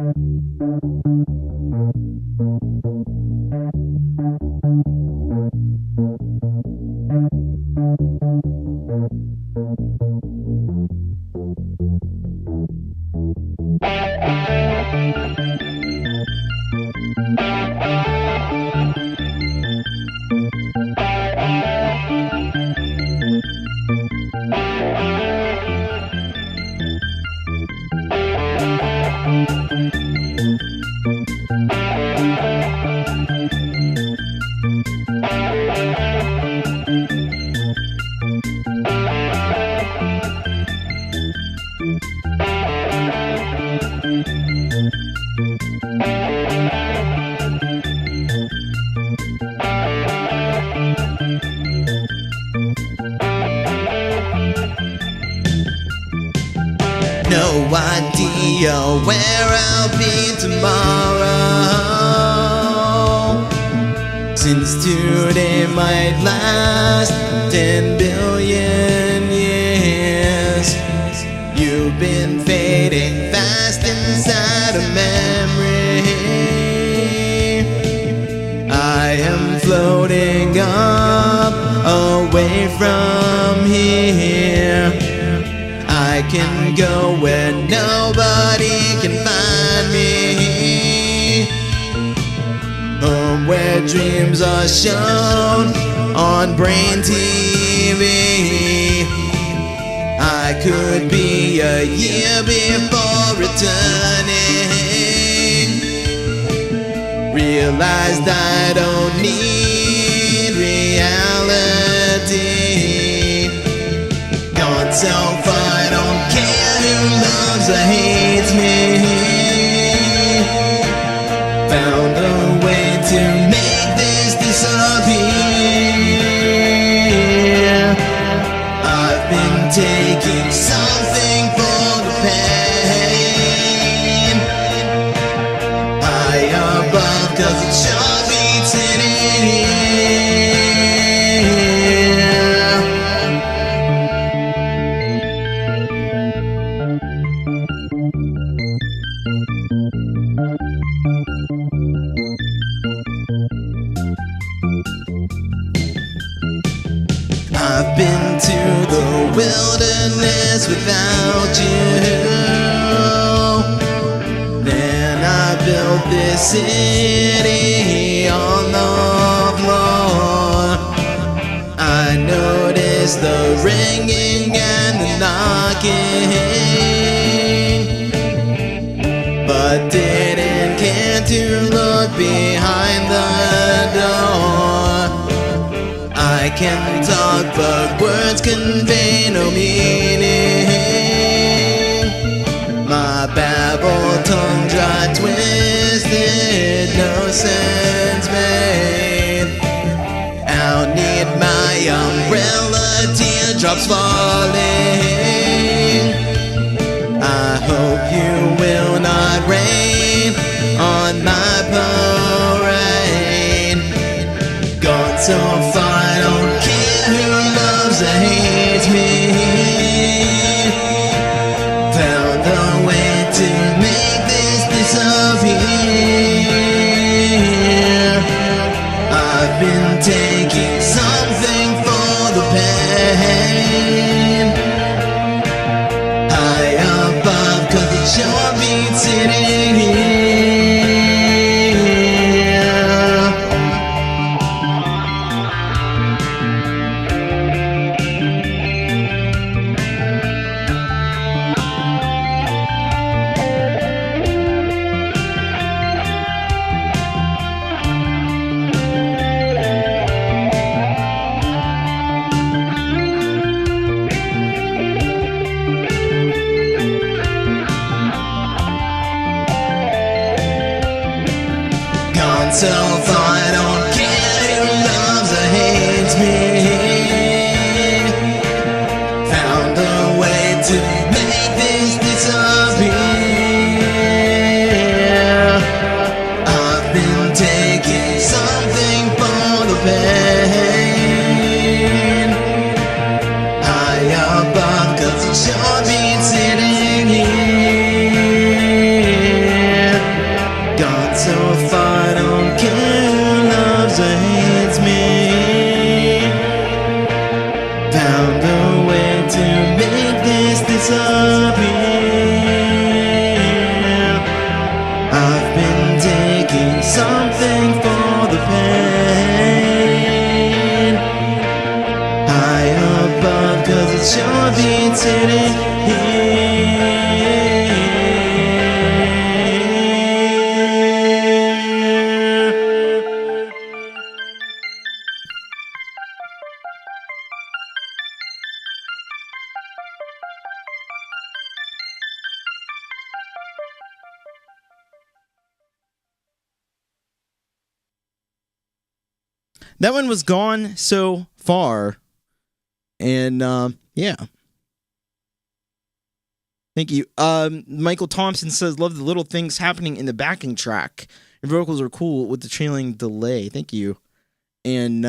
idea where I'll be tomorrow, since today might last 10 billion years. You've been fading fast inside a memory. I am floating up away from here. I can go where nobody can find me, home where dreams are shown on Brain TV. I could be a year before returning. Realized I don't need reality. Gone so far, I don't care who loves or hates me. Found a way to make this disappear. I've been taking something for the pain. High above, 'cause it sure beats in here. I've been to the wilderness without you. Then I built this city on the floor. I noticed the ringing and the knocking, but didn't care to look behind the door. I can talk, but words convey no meaning. My babble, tongue dry, twisted, no sense made. I'll need my umbrella, teardrops falling. I hope you will not rain on my parade. Gone so far, I don't care who loves or hates me. Found a way to make this disappear. I've been taking something for the pain. High above, 'cause it sure beats sitting here. So far, I don't care who loves or hates me. Found a way to make this disappear. I've been taking something for the pain. High above, 'cause it sure beats sitting here. sure beats it here. That one was Gone So Far. And yeah. Thank you. Michael Thompson says, love the little things happening in the backing track. Your vocals are cool with the trailing delay. Thank you. And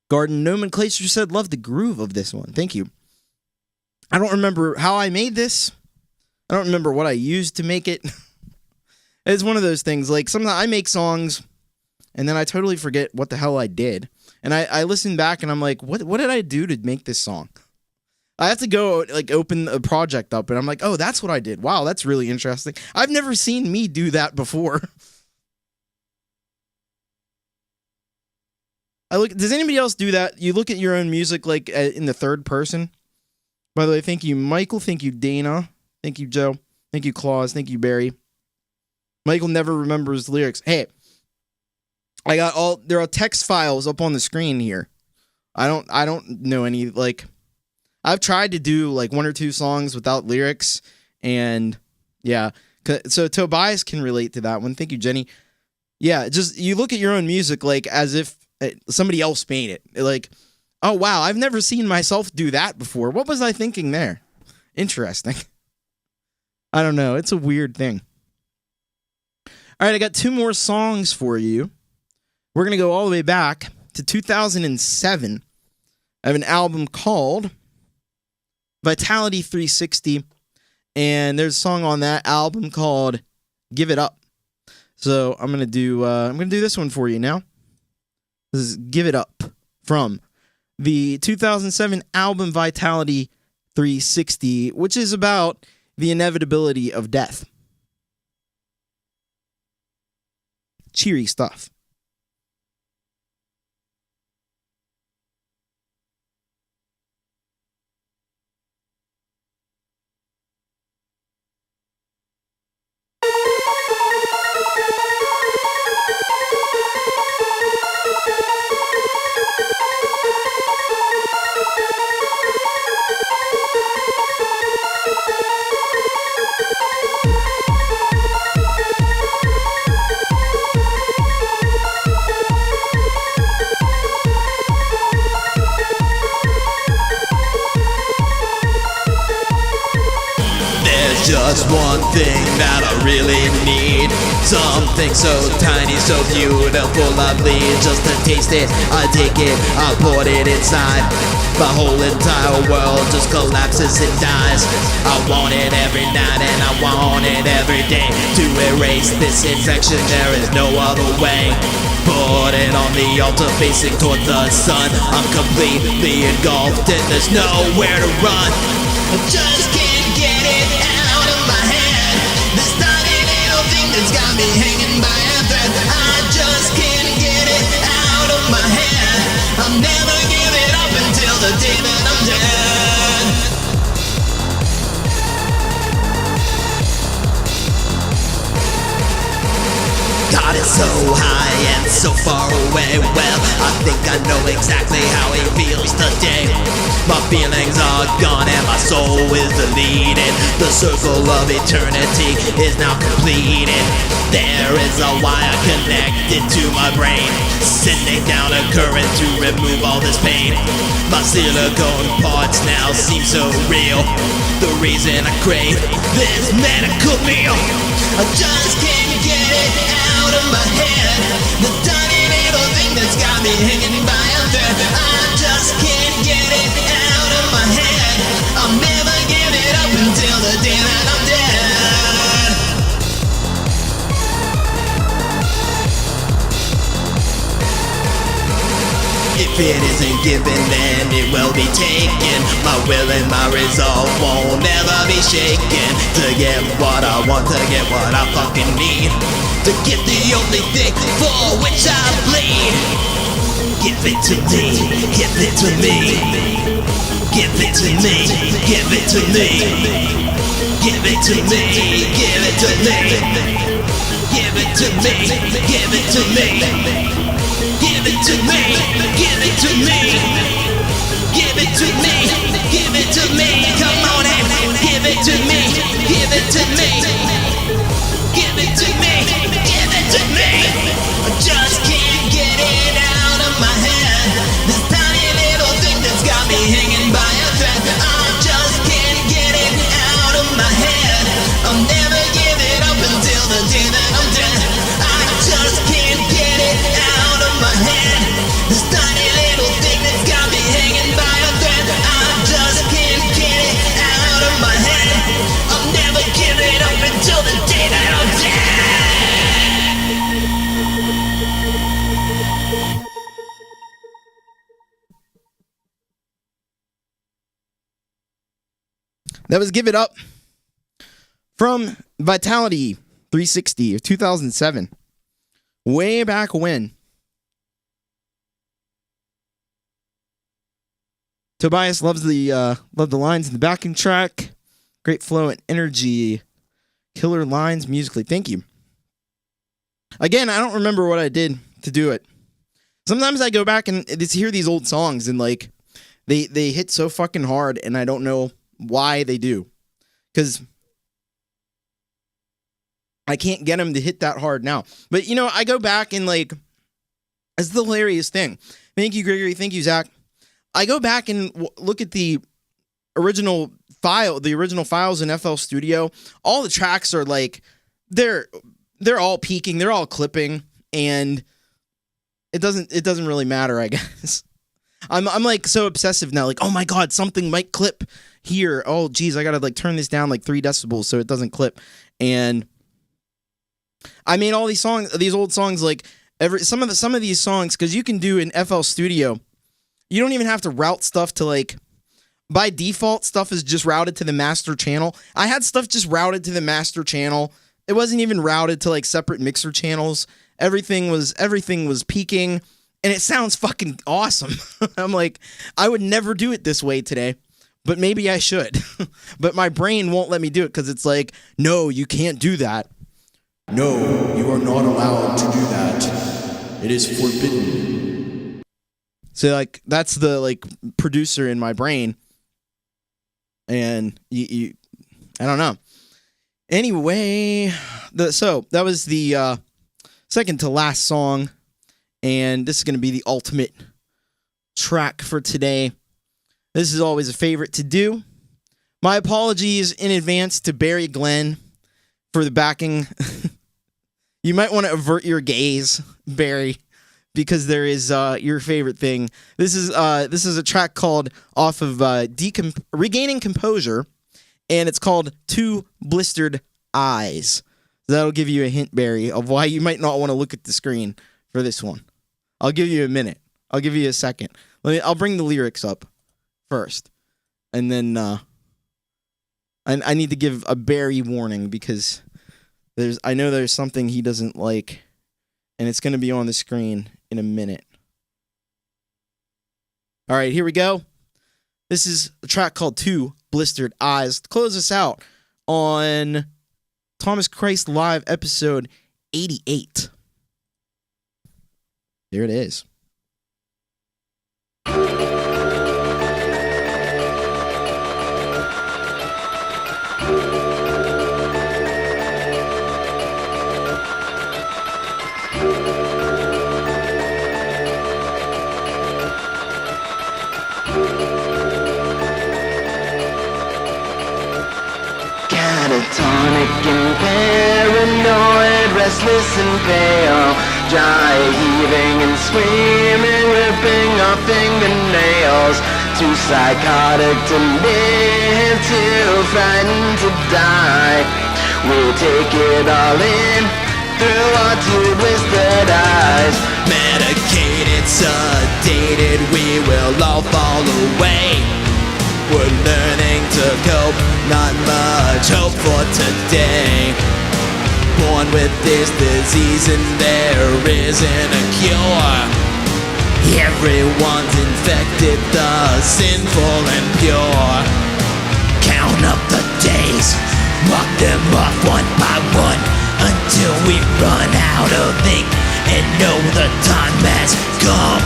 Garden Nomenclature said, love the groove of this one. Thank you. I don't remember how I made this. I don't remember what I used to make it. It's one of those things. Like, sometimes I make songs and then I totally forget what the hell I did. And I listen back and I'm like, what did I do to make this song? I have to go like open a project up and I'm like, oh, that's what I did. Wow, that's really interesting. I've never seen me do that before. Does anybody else do that? You look at your own music like in the third person? By the way, thank you, Michael. Thank you, Dana. Thank you, Joe. Thank you, Claus. Thank you, Barry. Michael never remembers lyrics. Hey, there are text files up on the screen here. I don't know any, like, I've tried to do like one or two songs without lyrics, and yeah, so Tobias can relate to that one. Thank you, Jenny. Yeah, just you look at your own music like as if somebody else made it. Like, oh wow, I've never seen myself do that before. What was I thinking there? Interesting. I don't know. It's a weird thing. All right, I got two more songs for you. We're going to go all the way back to 2007. I have an album called Vitality 360, and there's a song on that album called Give It Up. So I'm going to do this one for you now. This is Give It Up from the 2007 album Vitality 360, which is about the inevitability of death. Cheery stuff. Just one thing that I really need. Something so tiny, so beautiful, I bleed just to taste it. I take it, I put it inside. My whole entire world just collapses and dies. I want it every night and I want it every day. To erase this infection, there is no other way. Put it on the altar facing toward the sun. I'm completely engulfed and there's nowhere to run. I just can't get it out of my head. This tiny little thing that's got me hanging by a thread. I just can't get it out of my head. I'll never give it up until the day that I'm dead. God is so high and so far away. Well, I think I know exactly how he feels today. My feelings are gone and my soul is deleted. The circle of eternity is now completed. There is a wire connected to my brain, sending down a current to remove all this pain. My silicone parts now seem so real. The reason I crave this medical meal. I just can't get it out of my head. The tiny little thing that's got me hanging by a thread. I just can't get it out of my head. I'll never give it up until the day that I'm dead. If it isn't given, then it will be taken. My will and my resolve won't ever be shaken. To get what I want, to get what I fucking need. To get the only thing for which I bleed. Give it to me, give it to me. Give it to me, give it to me. Give it to me, give it to me. Give it to me, give it to me. Give it to me, give it to me. Give it to me, give it to me. Come on and give it to me, give it to me. Give it to me, give it to me. I just can't get it out of my head. This tiny little thing that's got me hanging by a thread. I just can't get it out of my head. I'll never give it up until the day that I'm dead. I just can't get it out of my head. This tiny little thing that's got me hanging by a thread. I just can't get it out of my head. I'll never give it up until the day that I'm dead. That was Give It Up from Vitality 360 of 2007. Way back when. Tobias loves the lines in the backing track. Great flow and energy. Killer lines musically. Thank you. Again, I don't remember what I did to do it. Sometimes I go back and just hear these old songs and like they hit so fucking hard and I don't know why they do. Because I can't get them to hit that hard now. But, you know, I go back and, like, it's the hilarious thing. Thank you, Gregory. Thank you, Zach. I go back and look at the original files in FL Studio. All the tracks are, like, they're all peaking. They're all clipping. And it doesn't really matter, I guess. I'm like so obsessive now, like, oh my God, something might clip here. Oh geez, I gotta like turn this down like 3 decibels so it doesn't clip. And I made all these songs, these old songs, like some of these songs, because you can do in FL Studio, you don't even have to route stuff to like, by default, stuff is just routed to the master channel. I had stuff just routed to the master channel. It wasn't even routed to like separate mixer channels. Everything was peaking. And it sounds fucking awesome. I'm like, I would never do it this way today, but maybe I should. But my brain won't let me do it because it's like, no, you can't do that. No, you are not allowed to do that. It is forbidden. So like, that's the like producer in my brain. And you I don't know. Anyway, so that was the second to last song. And this is going to be the ultimate track for today. This is always a favorite to do. My apologies in advance to Barry Glenn for the backing. You might want to avert your gaze, Barry, because there is your favorite thing. This is a track called off of Regaining Composure, and it's called Two Blistered Eyes. That'll give you a hint, Barry, of why you might not want to look at the screen for this one. I'll give you a minute. I'll give you a second. I'll bring the lyrics up first. And then I need to give a Barry warning because I know there's something he doesn't like, and it's going to be on the screen in a minute. All right, here we go. This is a track called Two Blistered Eyes. To close us out on Thomas Christ Live episode 88. Here it is. Catatonic and paranoid, restless and pale, dry heaving and screaming, ripping off fingernails, too psychotic to live, too frightened to die. We'll take it all in through our two blistered eyes. Medicated, sedated, we will all fall away. We're learning to cope, not much hope for today. Born with this disease and there isn't a cure. Everyone's infected, the sinful and pure. Count up the days, mark them off one by one, until we run out of ink and know the time has come.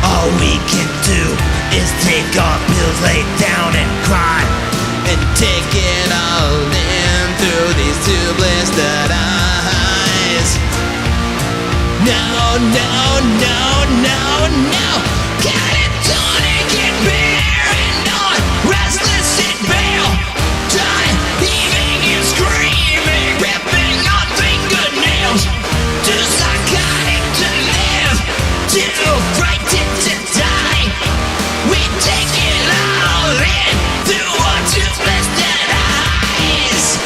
All we can do is take our pills, lay down and cry, and take it all in through these two blistered eyes. No, no, no, no, no. Catatonic and paranoid, restless and pale, die, heaving and screaming, ripping our fingernails. Too psychotic to live, too frightened to die. We take it all in through our two blistered eyes.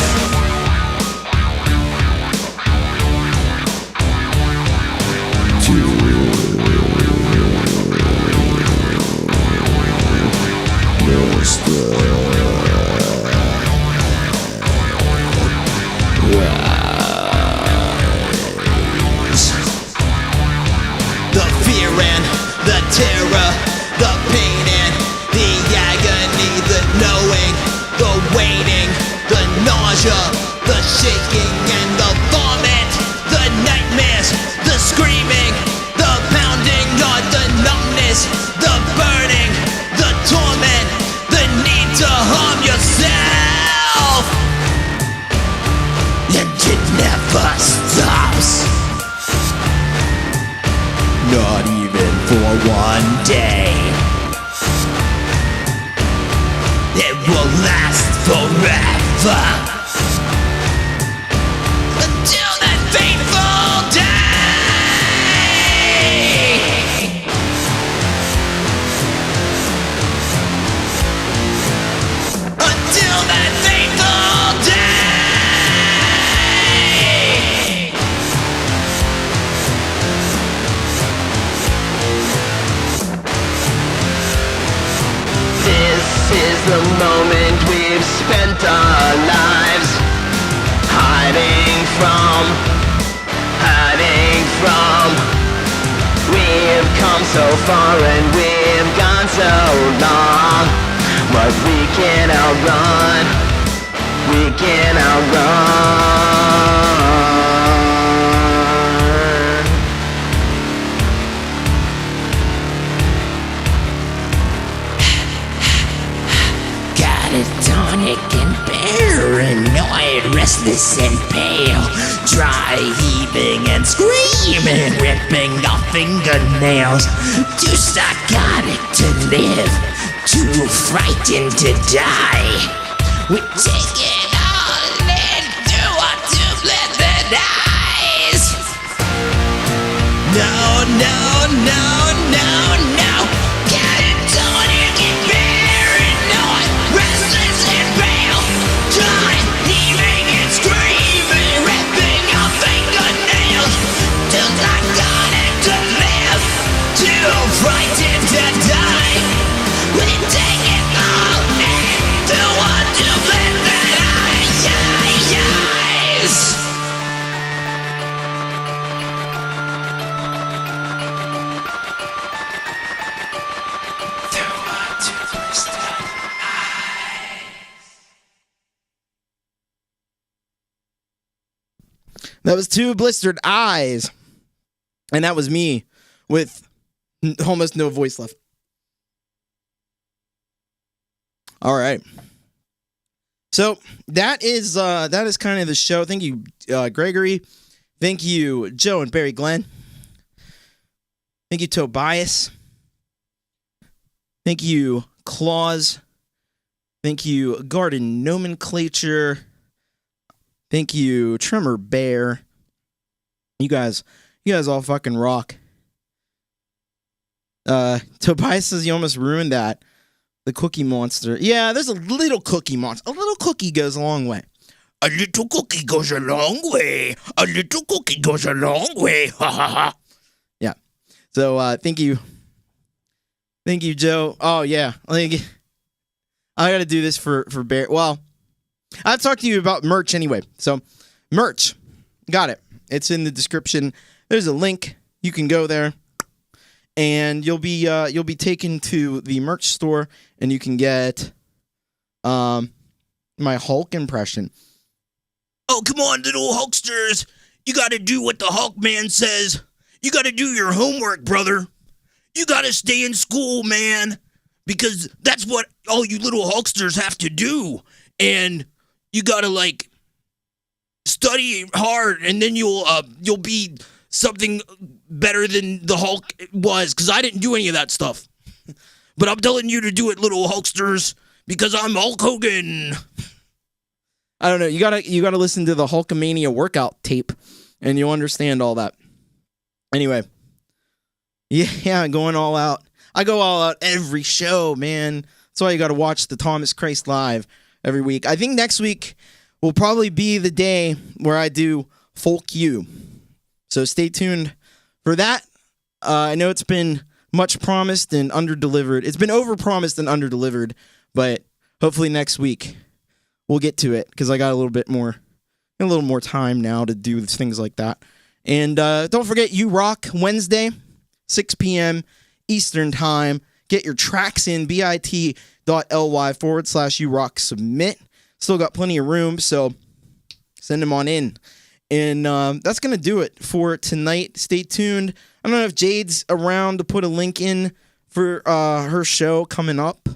The fear and the terror, the pain and the agony, the knowing, the waiting, the nausea, the shaking and the vomit, the nightmares, the screaming, the pounding heart, the numbness, the burning, the torment, the need to harm yourself. And it never stops. Not even for one day. It will last forever, until that fateful day. Until that fateful day. This is the moment we've spent our lives hiding from. We've come so far and we've gone so long, but we can't outrun. We can't outrun. Catatonic and paranoid, restless and pale, dry heaving and screaming, ripping off fingernails. Too psychotic to live, too frightened to die. We take it all in through our two blistered eyes. No, no, no, no, no. Catatonic and paranoid, restless and pale, dry, heaving and screaming, ripping our fingernails. Too psychotic to live, too frightened to die. We take it all in through our two blistered eyes. Through our two blistered eyes. That was Two Blistered Eyes. And that was me with almost no voice left. All right. So that is kind of the show. Thank you, Gregory. Thank you, Joe and Barry Glenn. Thank you, Tobias. Thank you, Claus. Thank you, Garden Nomenclature. Thank you, Tremor Bear. You guys all fucking rock. Tobias says you almost ruined that. The Cookie Monster. Yeah, there's a little Cookie Monster. A little cookie goes a long way. A little cookie goes a long way. A little cookie goes a long way. Ha ha ha. Yeah. So thank you. Thank you, Joe. Oh yeah. I gotta do this for Bear. Well, I'll talk to you about merch anyway. So merch. Got it. It's in the description. There's a link. You can go there. and you'll be taken to the merch store, and you can get my Hulk impression. Oh, come on, little Hulksters. You gotta do what the Hulk man says. You gotta do your homework, brother. You gotta stay in school, man. Because that's what all you little Hulksters have to do. And you gotta, like, study hard, and then you'll be something better than the Hulk was. Because I didn't do any of that stuff. But I'm telling you to do it, little Hulksters, because I'm Hulk Hogan. I don't know. You gotta listen to the Hulkamania workout tape, and you'll understand all that. Anyway, yeah, going all out. I go all out every show, man. That's why you got to watch the Thomas Christ Live every week. I think next week will probably be the day where I do Folk You. So stay tuned for that. I know it's been much promised and under-delivered. It's been over-promised and under-delivered, but hopefully next week we'll get to it, because I got a little more time now to do things like that. And don't forget, You Rock Wednesday, 6 p.m. Eastern Time. Get your tracks in, bit.ly/You Rock Submit. Still got plenty of room, so send them on in. And that's going to do it for tonight. Stay tuned. I don't know if Jade's around to put a link in for her show coming up.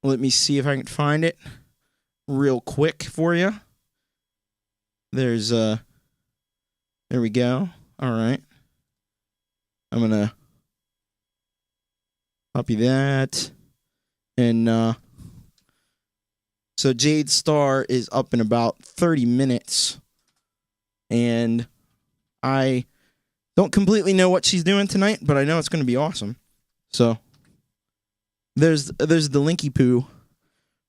Let me see if I can find it real quick for you. There we go. All right. I'm going to copy that. And so Jade Star is up in about 30 minutes. And I don't completely know what she's doing tonight, but I know it's going to be awesome. So there's the linky poo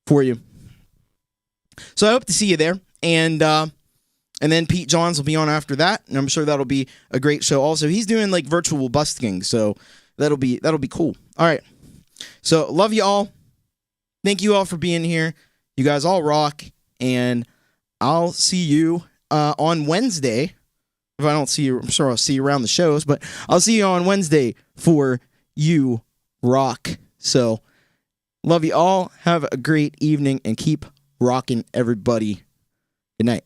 for you. So I hope to see you there. And then Pete Johns will be on after that, and I'm sure that'll be a great show. Also, he's doing like virtual busking, so that'll be cool. All right, so love you all. Thank you all for being here. You guys all rock, and I'll see you on Wednesday. If I don't see you, I'm sure I'll see you around the shows, but I'll see you on Wednesday for You Rock. So love you all. Have a great evening, and keep rocking, everybody. Good night.